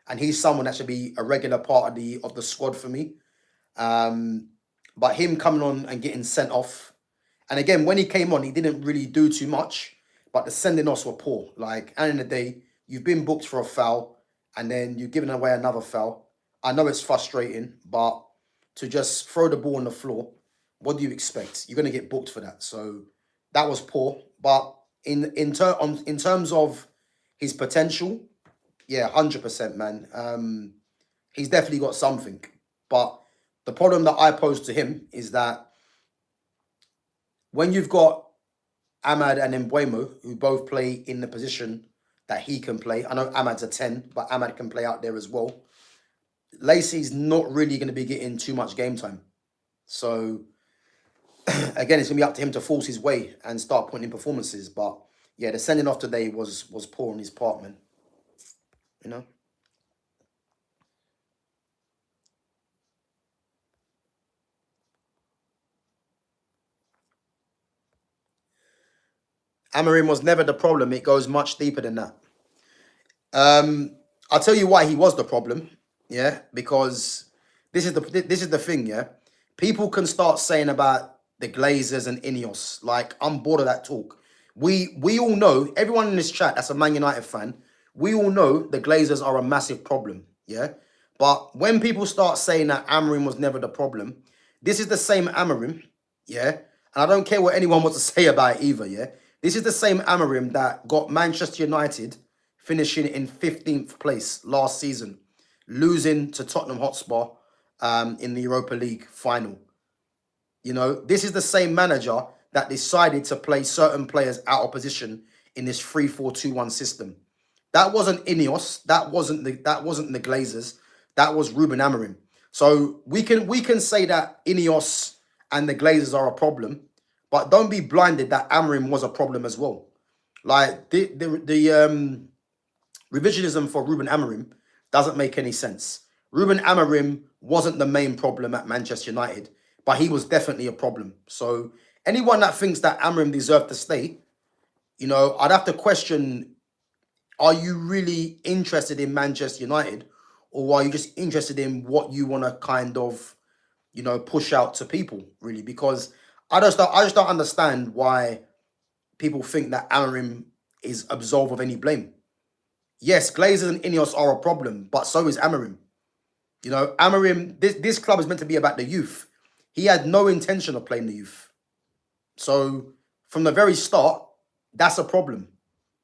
and he's someone that should be a regular part of the squad for me. But him coming on and getting sent off, and again, when he came on, he didn't really do too much, but the sending offs were poor. Like, at the end of the day, you've been booked for a foul, and then you're giving away another foul. I know it's frustrating, but to just throw the ball on the floor, what do you expect? You're going to get booked for that. So that was poor. But in terms of his potential, yeah, 100%, man. He's definitely got something. But the problem that I pose to him is that when you've got Ahmad and Mbeumo, who both play in the position that he can play. I know Ahmad's a 10, but Ahmad can play out there as well. Lacey's not really going to be getting too much game time. So, again, it's going to be up to him to force his way and start putting in performances. But, yeah, the sending off today was poor on his part, man. You know? Amorim was never the problem. It goes much deeper than that. I'll tell you why he was the problem. Yeah, because this is the thing. Yeah, people can start saying about the Glazers and Ineos. Like, I'm bored of that talk. We all know, everyone in this chat that's a Man United fan, we all know the Glazers are a massive problem. Yeah, but when people start saying that Amorim was never the problem, this is the same Amorim. Yeah, and I don't care what anyone wants to say about it either. Yeah, this is the same Amorim that got Manchester United finishing in 15th place last season, losing to Tottenham Hotspur in the Europa League final. You know, this is the same manager that decided to play certain players out of position in this 3-4-2-1 system. That wasn't Ineos. That wasn't the Glazers. That was Ruben Amorim. So we can say that Ineos and the Glazers are a problem, but don't be blinded that Amorim was a problem as well. Like, the revisionism for Ruben Amorim doesn't make any sense. Ruben Amorim wasn't the main problem at Manchester United, but he was definitely a problem. So anyone that thinks that Amorim deserved to stay, you know, I'd have to question, are you really interested in Manchester United, or are you just interested in what you want to kind of, you know, push out to people, really? Because I just don't understand why people think that Amorim is absolved of any blame. Yes, Glazers and Ineos are a problem, but so is Amorim. You know, Amorim, this club is meant to be about the youth. He had no intention of playing the youth. So, from the very start, that's a problem.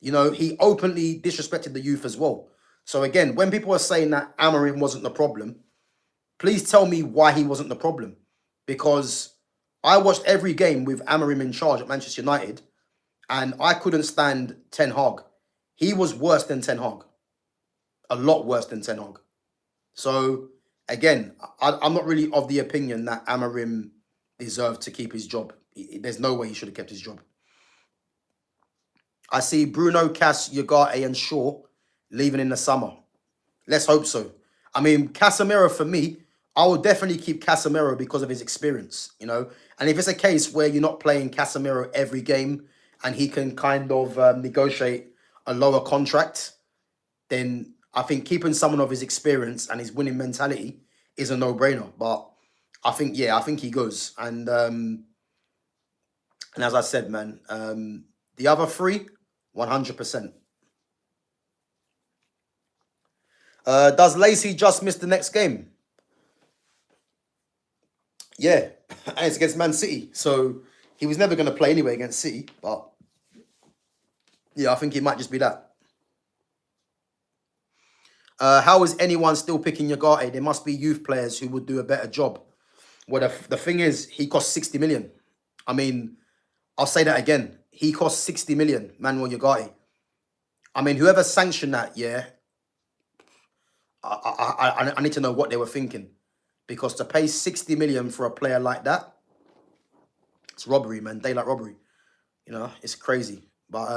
You know, he openly disrespected the youth as well. So, again, when people are saying that Amorim wasn't the problem, please tell me why he wasn't the problem. Because I watched every game with Amorim in charge at Manchester United, and I couldn't stand Ten Hag. He was worse than Ten Hag. A lot worse than Ten Hag. So, again, I'm not really of the opinion that Amorim deserved to keep his job. There's no way he should have kept his job. I see Bruno, Cass, Ugarte and Shaw leaving in the summer. Let's hope so. I mean, Casemiro, for me, I will definitely keep Casemiro because of his experience, you know. And if it's a case where you're not playing Casemiro every game and he can kind of negotiate a lower contract, then I think keeping someone of his experience and his winning mentality is a no-brainer. But I think he goes. And as I said, man, the other three, 100%. Does Lacey just miss the next game? Yeah, and it's against Man City. So he was never going to play anyway against City. But yeah, I think it might just be that. How is anyone still picking Ugarte? There must be youth players who would do a better job. Well, the thing is, he cost 60 million. I mean, I'll say that again. He cost 60 million, Manuel Ugarte. I mean, whoever sanctioned that, yeah, I need to know what they were thinking, because to pay 60 million for a player like that, it's robbery, man. Daylight robbery. You know, it's crazy. But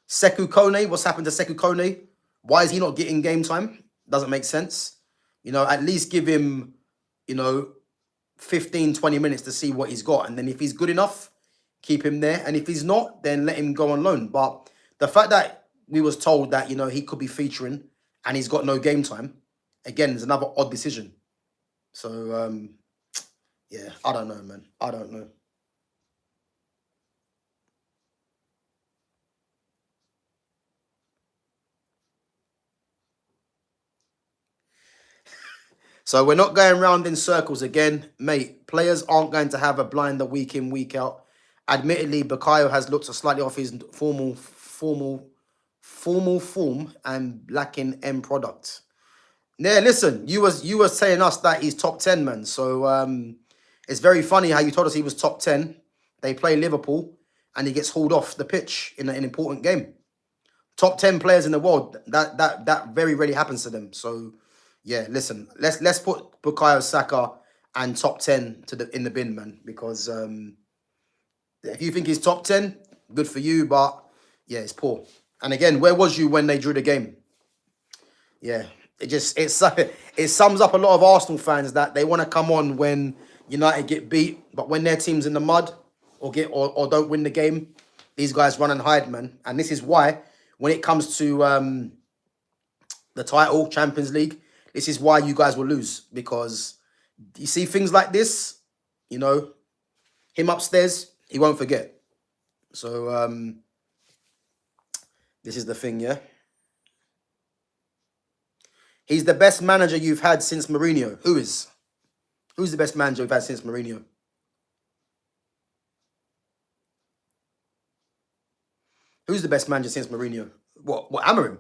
Sekou Kone, what's happened to Sekou Kone? Why is he not getting game time? Doesn't make sense. You know, at least give him, you know, 15, 20 minutes to see what he's got. And then if he's good enough, keep him there. And if he's not, then let him go on loan. But the fact that we was told that, you know, he could be featuring and he's got no game time, again, is another odd decision. So, yeah, I don't know, man. I don't know. So we're not going round in circles again, mate. Players aren't going to have a blinder week in, week out. Admittedly, Bukayo has looked slightly off his formal form and lacking end product. Yeah, listen, you was saying us that he's top 10, man. So it's very funny how you told us he was top 10. They play Liverpool and he gets hauled off the pitch in an important game. Top 10 players in the world, that very rarely happens to them. So yeah, listen, let's put Bukayo Saka and top 10 in the bin, man, because if you think he's top 10, good for you, but yeah, it's poor. And again, where was you when they drew the game? Yeah, it sums up a lot of Arsenal fans that they want to come on when United get beat, but when their team's in the mud or don't win the game, these guys run and hide, man. And this is why when it comes to the title, Champions League, this is why you guys will lose, because you see things like this, you know, him upstairs, he won't forget. So this is the thing, yeah. He's the best manager you've had since Mourinho. Who's the best manager we've had since Mourinho? Who's the best manager since Mourinho? What Amorim?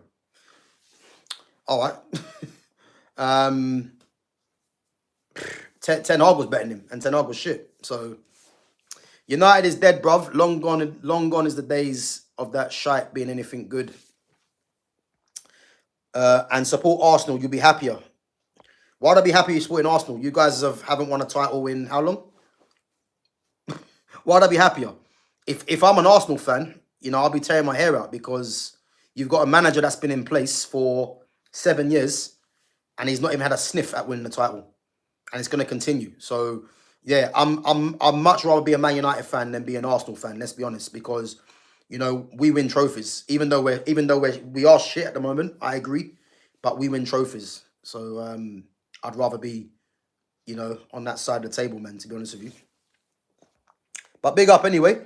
All right. Ten Hag was better than him, and Ten Hag was shit. So United is dead, bruv. Long gone is the days of that shite being anything good. And support Arsenal, you'll be happier. Why'd I be happy supporting Arsenal? You guys haven't won a title in how long? Why'd I be happier? If I'm an Arsenal fan, you know, I'll be tearing my hair out, because you've got a manager that's been in place for 7 years and he's not even had a sniff at winning the title. And it's going to continue. So yeah, I'm much rather be a Man United fan than be an Arsenal fan. Let's be honest, because you know we win trophies. Even though we are shit at the moment, I agree, but we win trophies. So I'd rather be, you know, on that side of the table, man. To be honest with you. But big up anyway.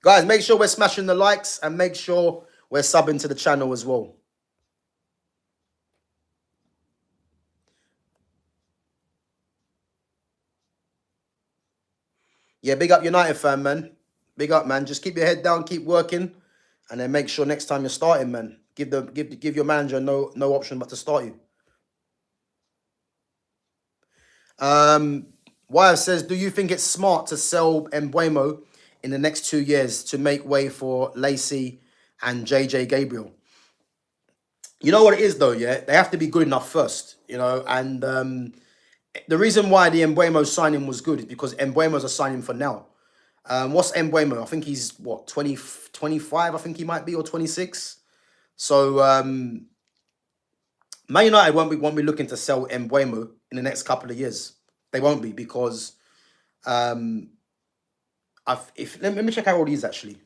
Guys, make sure we're smashing the likes and make sure we're subbing to the channel as well. Yeah, big up United fan, man. Big up, man. Just keep your head down, keep working, and then make sure next time you're starting, man, give your manager no option but to start you. YF says, do you think it's smart to sell Mbuemo in the next 2 years to make way for Lacey and JJ Gabriel? You know what it is though, yeah? They have to be good enough first, you know, and the reason why the Mbuemo signing was good is because Mbuemo's a signing for now. What's Mbuemo? I think he's, what, 25, I think he might be, or 26. So Man United won't be looking to sell Mbuemo in the next couple of years. They won't be, because let me check how old he is actually.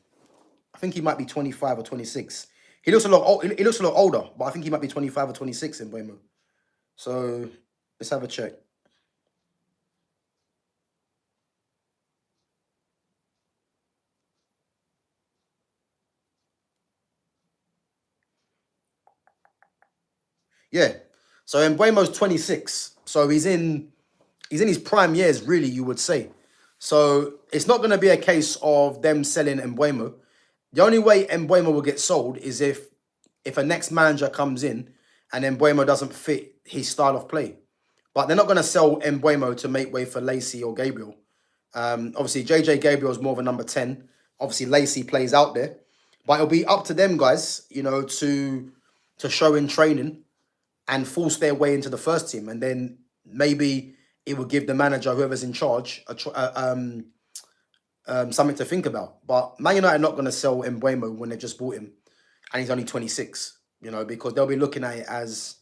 I think he might be 25 or 26. He looks a lot old, he looks a lot older, but I think he might be 25 or 26 in Mbuemo. So let's have a check. Yeah. So Mbuemo's 26. So he's in his prime years, really, you would say. So it's not going to be a case of them selling Mbuemo. The only way Mbuemo will get sold is if a next manager comes in and Mbuemo doesn't fit his style of play. But they're not going to sell Embuemo to make way for Lacey or Gabriel. Obviously, JJ Gabriel is more of a number 10. Obviously, Lacey plays out there. But it'll be up to them guys, to show in training and force their way into the first team. And then maybe it will give the manager, whoever's in charge, something to think about. But Man United are not going to sell Embuemo when they just bought him. And he's only 26, because they'll be looking at it as,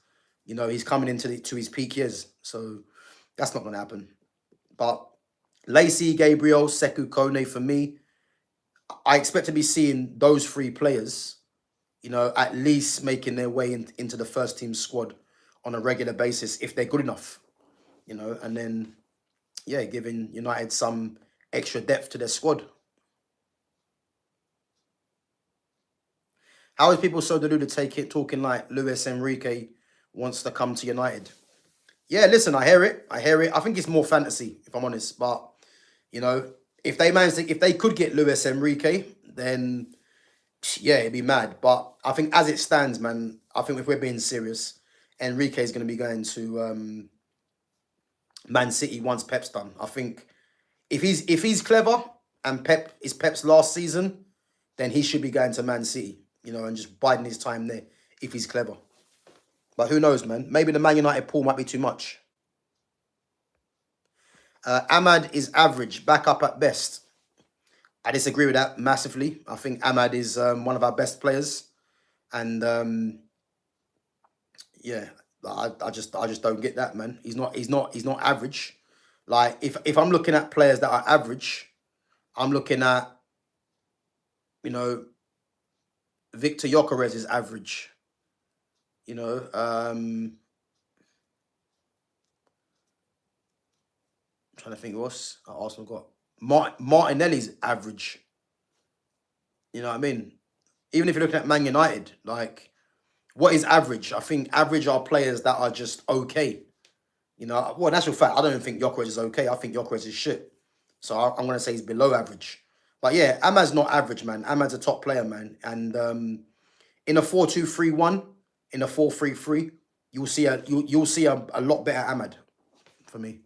he's coming to his peak years. So that's not going to happen. But Lacey, Gabriel, Sekou, Kone, for me, I expect to be seeing those three players, at least making their way into the first team squad on a regular basis if they're good enough, and then, giving United some extra depth to their squad. How is people so deluded talking like Luis Enrique wants to come to United? Yeah, listen, I hear it. I think it's more fantasy, if I'm honest. But, if they could get Luis Enrique, then yeah, it'd be mad. But I think as it stands, man, I think if we're being serious, Enrique is going to be going to Man City once Pep's done. I think if he's clever and Pep is Pep's last season, then he should be going to Man City, and just biding his time there if he's clever. But who knows, man? Maybe the Man United pool might be too much. Ahmad is average, back up at best. I disagree with that massively. I think Ahmad is one of our best players, and I just don't get that, man. He's not average. Like if I'm looking at players that are average, I'm looking at Victor Gyökeres is average. I'm trying to think who else Arsenal got. Martinelli's average. You know what I mean? Even if you're looking at Man United, like, what is average? I think average are players that are just okay. Well, that's your fact. I don't even think Gyökeres is okay. I think Gyökeres is shit. So I'm going to say he's below average. But yeah, Ahmad's not average, man. Ahmad's a top player, man. And in a 4-2-3-1, in a 4-3-3, you'll see a lot better Ahmad for me.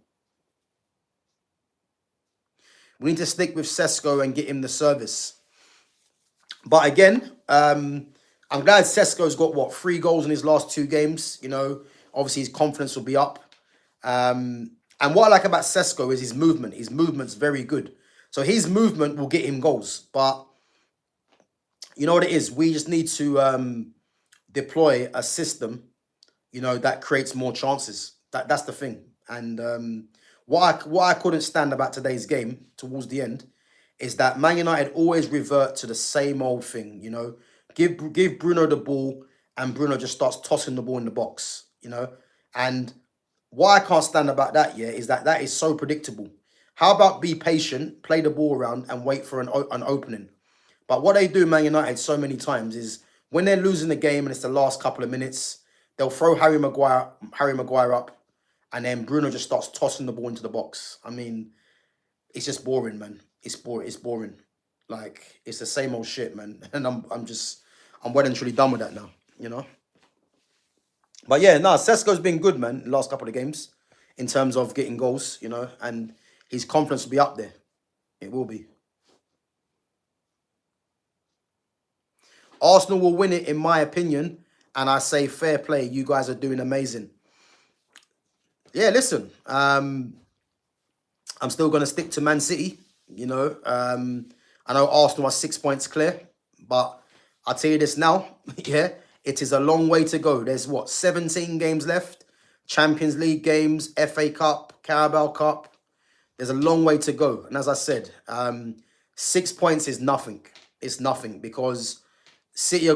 We need to stick with Sesko and get him the service. But again, I'm glad Sesko's got 3 goals in his last 2 games. Obviously his confidence will be up. And what I like about Sesko is his movement. His movement's very good. So his movement will get him goals. But you know what it is? We just need to deploy a system, that creates more chances. That's the thing. And what I couldn't stand about today's game towards the end is that Man United always revert to the same old thing. Give Bruno the ball and Bruno just starts tossing the ball in the box. And what I can't stand about that, is that is so predictable. How about be patient, play the ball around and wait for an opening? But what they do, Man United, so many times is when they're losing the game and it's the last couple of minutes, they'll throw Harry Maguire up, and then Bruno just starts tossing the ball into the box. I mean, it's just boring, man. It's boring. Like, it's the same old shit, man. And I'm well and truly done with that now, But yeah, Sesko's been good, man, the last couple of games in terms of getting goals, and his confidence will be up there. It will be. Arsenal will win it, in my opinion, and I say fair play. You guys are doing amazing. Yeah, listen, I'm still going to stick to Man City, I know Arsenal are 6 points clear, but I'll tell you this now, it is a long way to go. There's 17 games left, Champions League games, FA Cup, Carabao Cup. There's a long way to go. And as I said, 6 points is nothing. It's nothing because City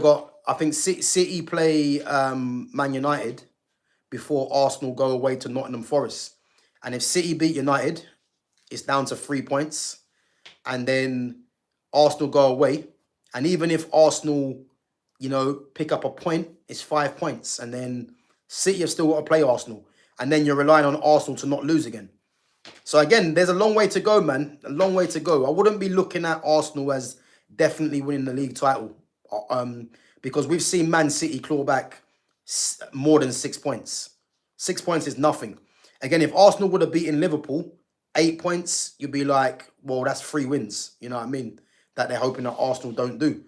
City play Man United before Arsenal go away to Nottingham Forest. And if City beat United, it's down to 3 points. And then Arsenal go away. And even if Arsenal, pick up a point, it's 5 points. And then City have still got to play Arsenal. And then you're relying on Arsenal to not lose again. So again, there's a long way to go, man. A long way to go. I wouldn't be looking at Arsenal as definitely winning the league title. Because we've seen Man City claw back more than 6 points. 6 points is nothing. Again, if Arsenal would have beaten Liverpool, 8 points, you'd be like, well, that's 3 wins. You know what I mean? That they're hoping that Arsenal don't do.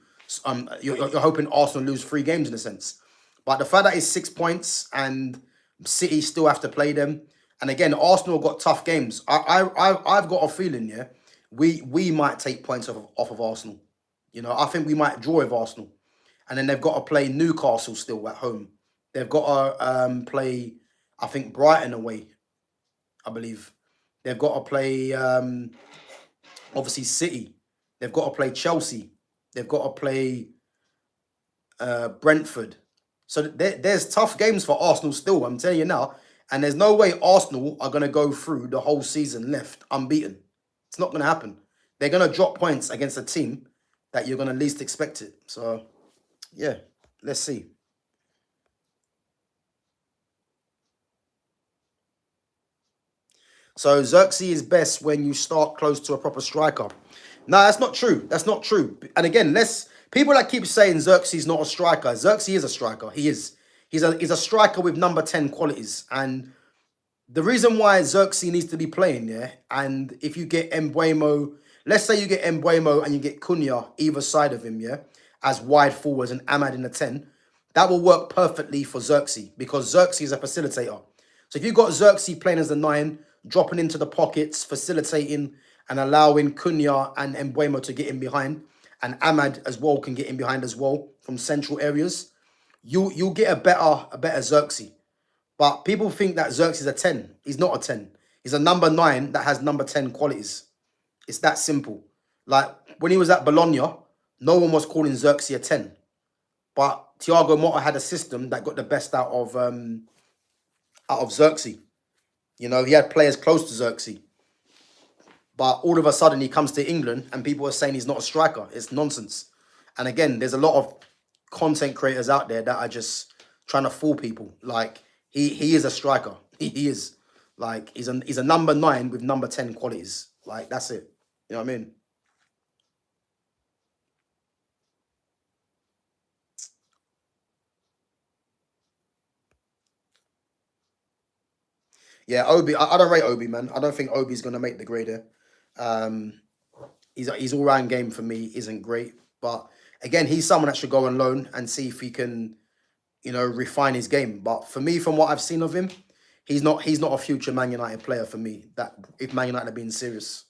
You're hoping Arsenal lose 3 games in a sense. But the fact that it's 6 points and City still have to play them, and again, Arsenal got tough games. I've got a feeling, yeah, we might take points off of Arsenal. You know, I think we might draw with Arsenal, and then they've got to play Newcastle still at home. They've got to play, I think, Brighton away. I believe they've got to play obviously City. They've got to play Chelsea. They've got to play Brentford. So there's tough games for Arsenal still, I'm telling you now. And there's no way Arsenal are going to go through the whole season left unbeaten. It's not going to happen. They're going to drop points against a team that you're going to least expect it. So, yeah, let's see. So Xerxes is best when you start close to a proper striker. No, that's not true. That's not true. And again, people that keep saying Xerxes not a striker. Xerxes is a striker. He is. He's a striker with number 10 qualities. And the reason why Xerxes needs to be playing, yeah, and if you get Mbuemo, let's say you get Mbuemo and you get Cunha either side of him, yeah, as wide forwards and Ahmad in the 10, that will work perfectly for Xerxes because Xerxes is a facilitator. So if you've got Xerxes playing as the 9, dropping into the pockets, facilitating and allowing Cunha and Mbuemo to get in behind, and Ahmad as well can get in behind as well from central areas, you'll get a better Xerxes. But people think that Xerxes is a 10. He's not a 10. He's a number 9 that has number 10 qualities. It's that simple. Like when he was at Bologna, no one was calling Xerxes a 10. But Thiago Motta had a system that got the best out of Xerxes. You know, he had players close to Xerxes. But all of a sudden he comes to England and people are saying he's not a striker. It's nonsense. And again, there's a lot of content creators out there that are just trying to fool people. Like he is a striker. He is. Like he's a number 9 with number 10 qualities. Like that's it. You know what I mean? Yeah, Obi. I don't rate Obi, man. I don't think Obi's gonna make the grade here. Um, his all round game for me isn't great, but again, he's someone that should go on loan and see if he can, you know, refine his game. But for me, from what I've seen of him, he's not a future Man United player for me. That if Man United are being serious.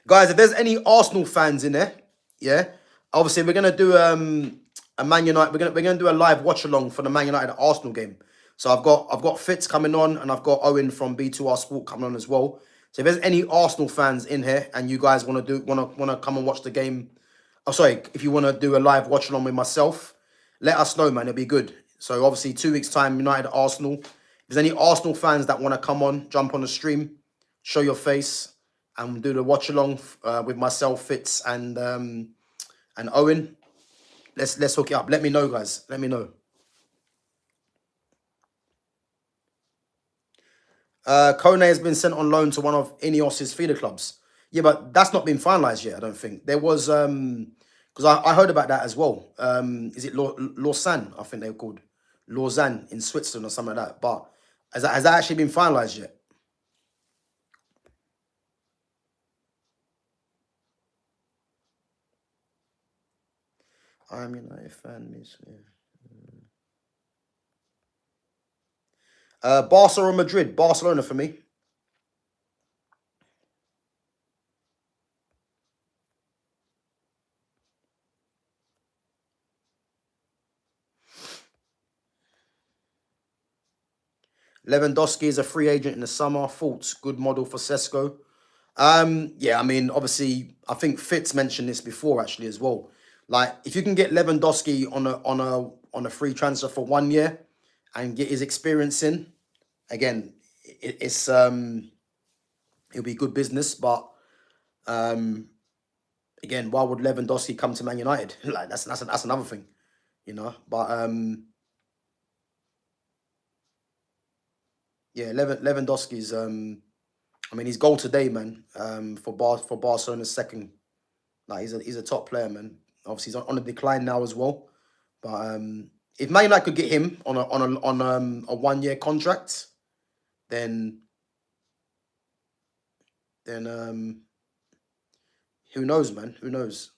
Guys, if there's any Arsenal fans in there, yeah, obviously we're gonna do a Man United. We're gonna do a live watch along for the Man United Arsenal game. So I've got Fitz coming on, and I've got Owen from B2R Sport coming on as well. So if there's any Arsenal fans in here and you guys wanna come and watch the game, oh sorry, if you wanna do a live watch along with myself, let us know, man. It'll be good. So obviously 2 weeks time, United Arsenal. If there's any Arsenal fans that wanna come on, jump on the stream, show your face and do the watch along with myself, Fitz, and Owen. Let's hook it up. Let me know, guys. Let me know. Kone has been sent on loan to one of Ineos's feeder clubs. Yeah, but that's not been finalised yet. I don't think there was because I heard about that as well. Is it Lausanne? I think they're called Lausanne in Switzerland or something like that. But has that actually been finalised yet? I'm United fan, miss. Yeah. Barca or Madrid? Barcelona for me. Lewandowski is a free agent in the summer. Thoughts? Good model for Sesko. Yeah, I mean, obviously, I think Fitz mentioned this before actually as well. Like, if you can get Lewandowski on a free transfer for 1 year and get his experience in, again, it'll be good business. But again, why would Lewandowski come to Man United? Like that's another thing, you know. But yeah, Lewandowski's I mean, his goal today, man, for Barcelona's second. Like he's a top player, man. Obviously, he's on a decline now as well. But if Man United could get him on a 1 year contract, then then who knows, man? Who knows?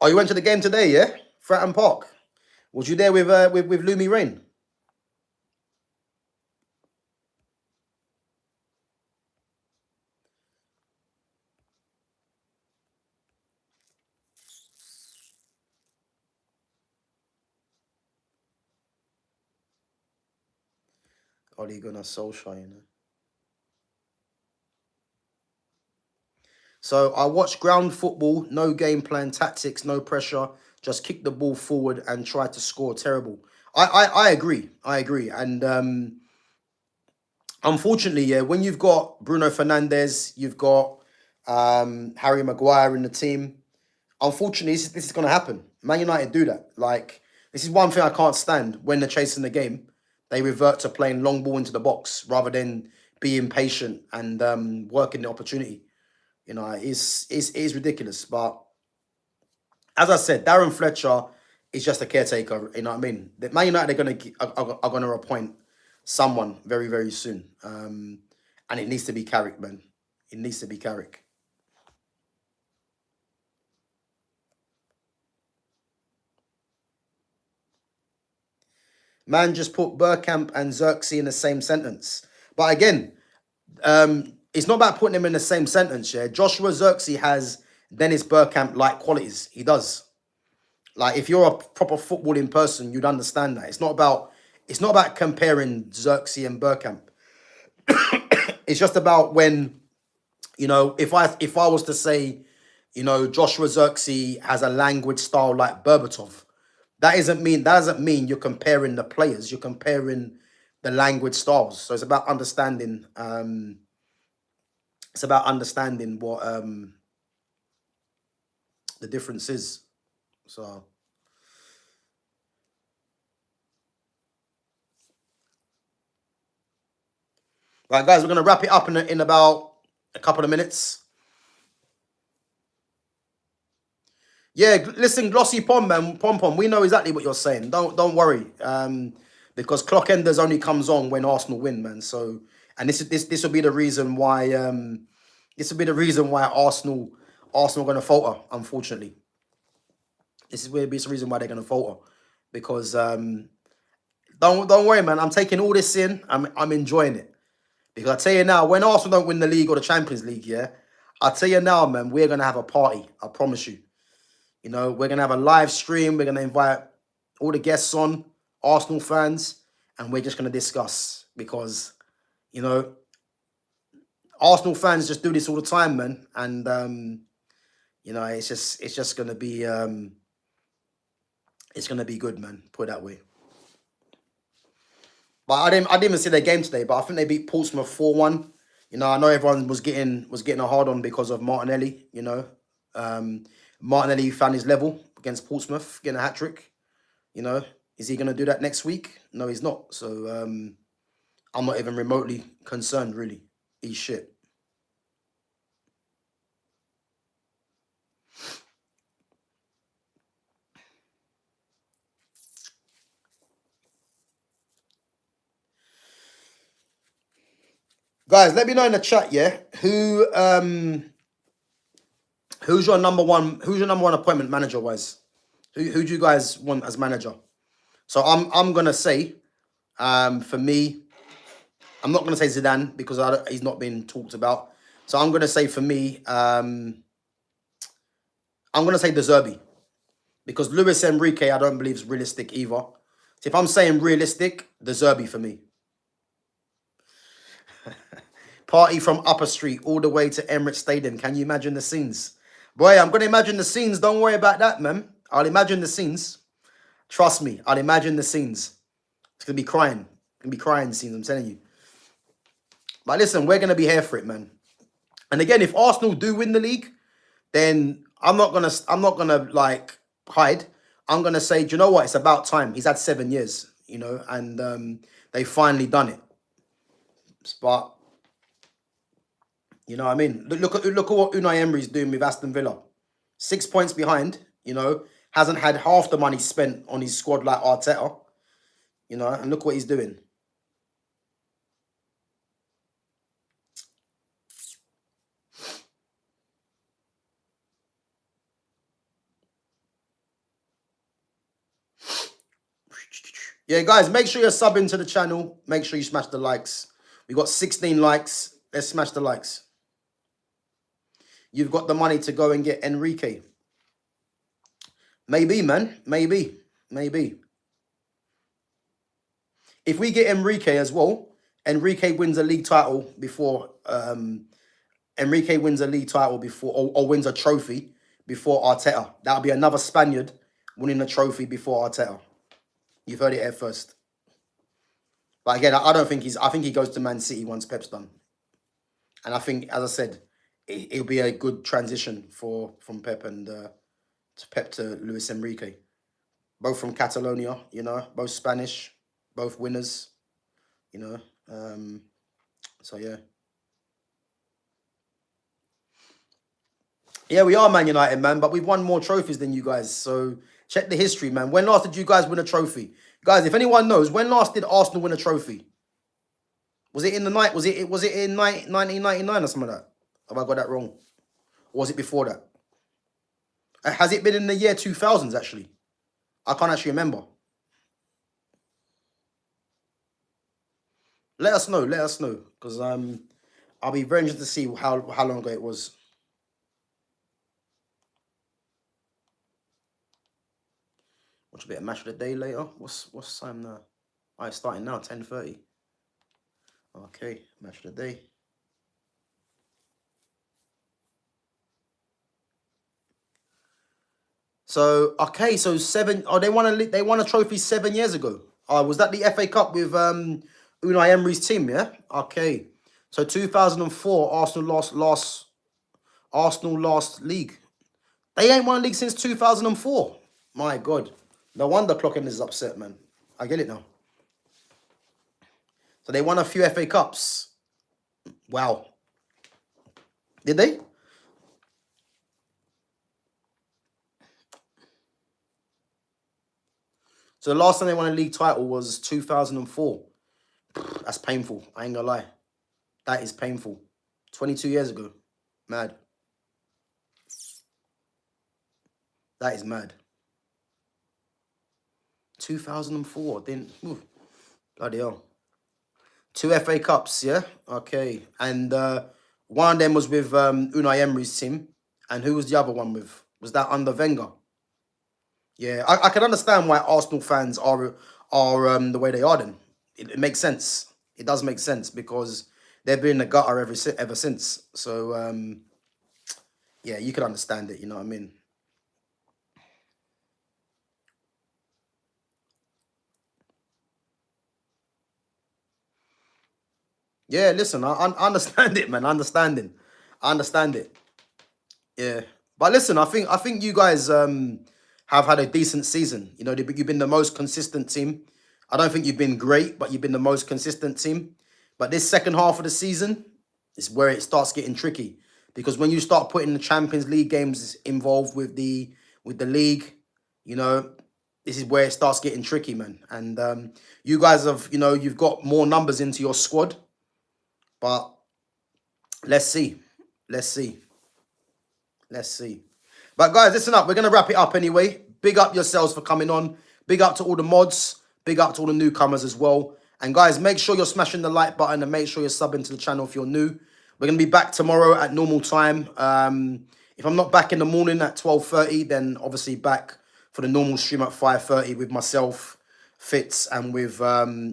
Oh, you went to the game today, yeah? Fratton Park. Was you there with Lumi Rain? Ole Gunnar Solskjaer, you know. So I watched ground football, no game plan, tactics, no pressure, just kick the ball forward and try to score. Terrible. I agree. I agree. And unfortunately, yeah, when you've got Bruno Fernandes, you've got Harry Maguire in the team. Unfortunately, this is going to happen. Man United do that. Like, this is one thing I can't stand when they're chasing the game. They revert to playing long ball into the box rather than being patient and working the opportunity. You know, it's ridiculous. But as I said, Darren Fletcher is just a caretaker. You know what I mean? The Man United are gonna appoint someone very very soon, and it needs to be Carrick, man. It needs to be Carrick. Man just put Burkamp and Xerxes in the same sentence. But again, it's not about putting them in the same sentence. Yeah, Joshua Xerxes has Dennis Burkamp like qualities. He does. Like if you're a proper footballing person, you'd understand that. It's not about comparing Xerxes and Burkamp. It's just about when, if I was to say, Joshua Xerxes has a language style like Berbatov, that doesn't mean you're comparing the players. You're comparing the language styles. So it's about understanding what the difference is. So right, guys, we're gonna wrap it up in about a couple of minutes. Yeah, listen, Glossy Pom Pom, we know exactly what you're saying. Don't worry, because clock enders only comes on when Arsenal win, man. So, and this will be the reason why Arsenal are going to falter. Unfortunately, this is the reason why they're going to falter, because don't worry, man. I'm taking all this in. I'm enjoying it, because I tell you now, when Arsenal don't win the league or the Champions League, yeah, I tell you now, man, we're going to have a party. I promise you. We're gonna have a live stream. We're gonna invite all the guests on, Arsenal fans, and we're just gonna discuss, because you know Arsenal fans just do this all the time, man. And it's just gonna be good, man. Put it that way. But I didn't even see their game today. But I think they beat Portsmouth 4-1. I know everyone was getting a hard on because of Martinelli. Martinelli found his level against Portsmouth, getting a hat trick. Is he going to do that next week? No, he's not. So I'm not even remotely concerned, really. He's shit. Guys, let me know in the chat, yeah, who's your number one appointment manager wise? Who do you guys want as manager? So I'm gonna say, for me, I'm not gonna say Zidane because he's not been talked about. So I'm gonna say for me, I'm gonna say De Zerbi, because Luis Enrique I don't believe is realistic either. So if I'm saying realistic, De Zerbi for me. Party from Upper Street all the way to Emirates Stadium. Can you imagine the scenes? Boy, I'm going to imagine the scenes. Don't worry about that, man. I'll imagine the scenes. Trust me, I'll imagine the scenes. It's going to be crying. It's going to be crying scenes, I'm telling you. But listen, we're going to be here for it, man. And again, if Arsenal do win the league, then I'm not gonna like hide. I'm gonna say, do you know what? It's about time. He's had 7 years, you know, and they finally done it. But you know what I mean? Look at what Unai Emery's doing with Aston Villa. 6 points behind, you know, hasn't had half the money spent on his squad like Arteta, you know, and look what he's doing. Yeah, guys, make sure you're subbing to the channel. Make sure you smash the likes. We got 16 likes. Let's smash the likes. You've got the money to go and get Enrique. Maybe, man. Maybe. If we get Enrique as well, Enrique wins a league title before Enrique wins a league title before or wins a trophy before Arteta. That'll be another Spaniard winning a trophy before Arteta. You've heard it here first. But again, I don't think I think he goes to Man City once Pep's done. And I think, as I said, it'll be a good transition from Pep and to Luis Enrique. Both from Catalonia, you know, both Spanish, both winners, you know. So yeah. Yeah, we are Man United, man, but we've won more trophies than you guys. So check the history, man. When last did you guys win a trophy? Guys, if anyone knows, when last did Arsenal win a trophy? Was it in the night? Was it in 1999 or something like that? Have I got that wrong? Or was it before that? Has it been in the year 2000s, actually? I can't actually remember. Let us know, because I'll be very interested to see how long ago it was. Watch a bit of match of the day later. What's time now? Oh, it's starting now, 10:30. Okay, match of the day. So okay, so 7. Oh, they won a trophy 7 years ago. Oh, was that the FA Cup with Unai Emery's team? Yeah. Okay. So 2004, Arsenal lost league. They ain't won a league since 2004. My God. No wonder Clocken is upset, man. I get it now. So they won a few FA Cups. Wow. Did they? So the last time they won a league title was 2004. That's painful. I ain't gonna lie. That is painful. 22 years ago. Mad. That is mad. 2004. Didn't. Ooh, bloody hell. 2 FA Cups, yeah? Okay. And one of them was with Unai Emery's team. And who was the other one with? Was that under Wenger? Yeah, I can understand why Arsenal fans are the way they are then. It makes sense. It does make sense because they've been in the gutter ever since. So, yeah, you can understand it, you know what I mean? Yeah, listen, I understand it, man. I understand it. Yeah. But listen, I think you guys have had a decent season. You know, you've been the most consistent team. I don't think you've been great, but you've been the most consistent team. But this second half of the season is where it starts getting tricky. Because when you start putting the Champions League games involved with the league, you know, this is where it starts getting tricky, man. And you guys have, you know, you've got more numbers into your squad. But let's see. But guys, listen up. We're going to wrap it up anyway. Big up yourselves for coming on. Big up to all the mods. Big up to all the newcomers as well. And guys, make sure you're smashing the like button and make sure you're subbing to the channel if you're new. We're going to be back tomorrow at normal time. If I'm not back in the morning at 12:30, then obviously back for the normal stream at 5:30 with myself, Fitz, and with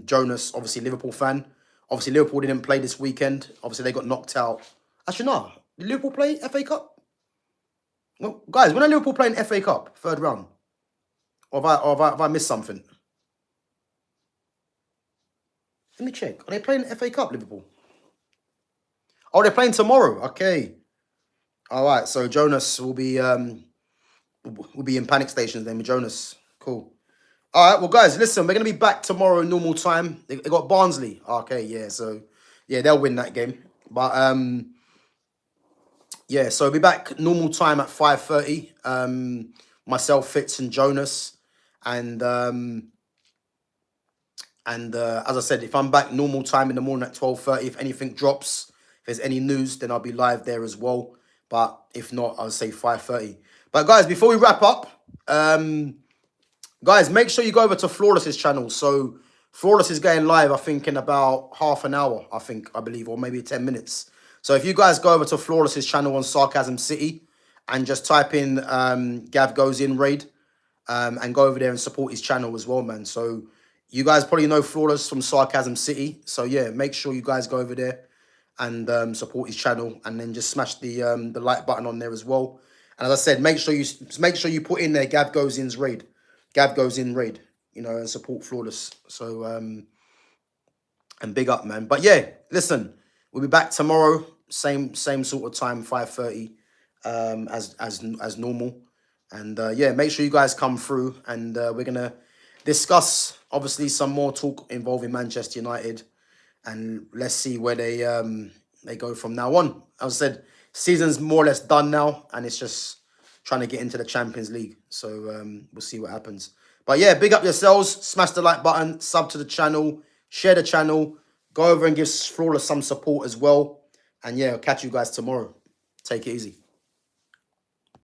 Jonas, obviously Liverpool fan. Obviously, Liverpool didn't play this weekend. Obviously, they got knocked out. Actually, no. Did Liverpool play FA Cup? Well, guys, when are Liverpool playing FA Cup, third round? Or have I missed something? Let me check. Are they playing FA Cup, Liverpool? Oh, they're playing tomorrow. Okay. All right. So Jonas will be in panic stations then with Jonas. Cool. All right. Well, guys, listen. We're gonna be back tomorrow normal time. They got Barnsley. Okay. Yeah. So yeah, they'll win that game. But yeah. So we'll be back normal time at 5:30. Myself, Fitz, and Jonas, and as I said, if I'm back normal time in the morning at 12:30, if anything drops, if there's any news, then I'll be live there as well. But if not, I'll say 5:30. But guys, before we wrap up, guys, make sure you go over to Flawless's channel. So Flawless is going live, I think, in about half an hour, I believe, or maybe 10 minutes. So if you guys go over to Flawless's channel on Sarcasm City and just type in GavGoesIn raid and go over there and support his channel as well, man. So you guys probably know Flawless from Sarcasm City. So yeah, make sure you guys go over there and support his channel, and then just smash the like button on there as well. And as I said, make sure you put in there GavGoesIn's raid. GavGoesIn raid, you know, and support Flawless. So and big up, man. But yeah, listen, we'll be back tomorrow, same sort of time, 5:30, as normal. And yeah, make sure you guys come through, and we're gonna discuss obviously some more talk involving Manchester United, and let's see where they go from now on. As I said, season's more or less done now, and it's just trying to get into the Champions League. So we'll see what happens. But yeah, big up yourselves. Smash the like button, sub to the channel, share the channel, go over and give Flawless some support as well. And yeah, I'll catch you guys tomorrow. Take it easy.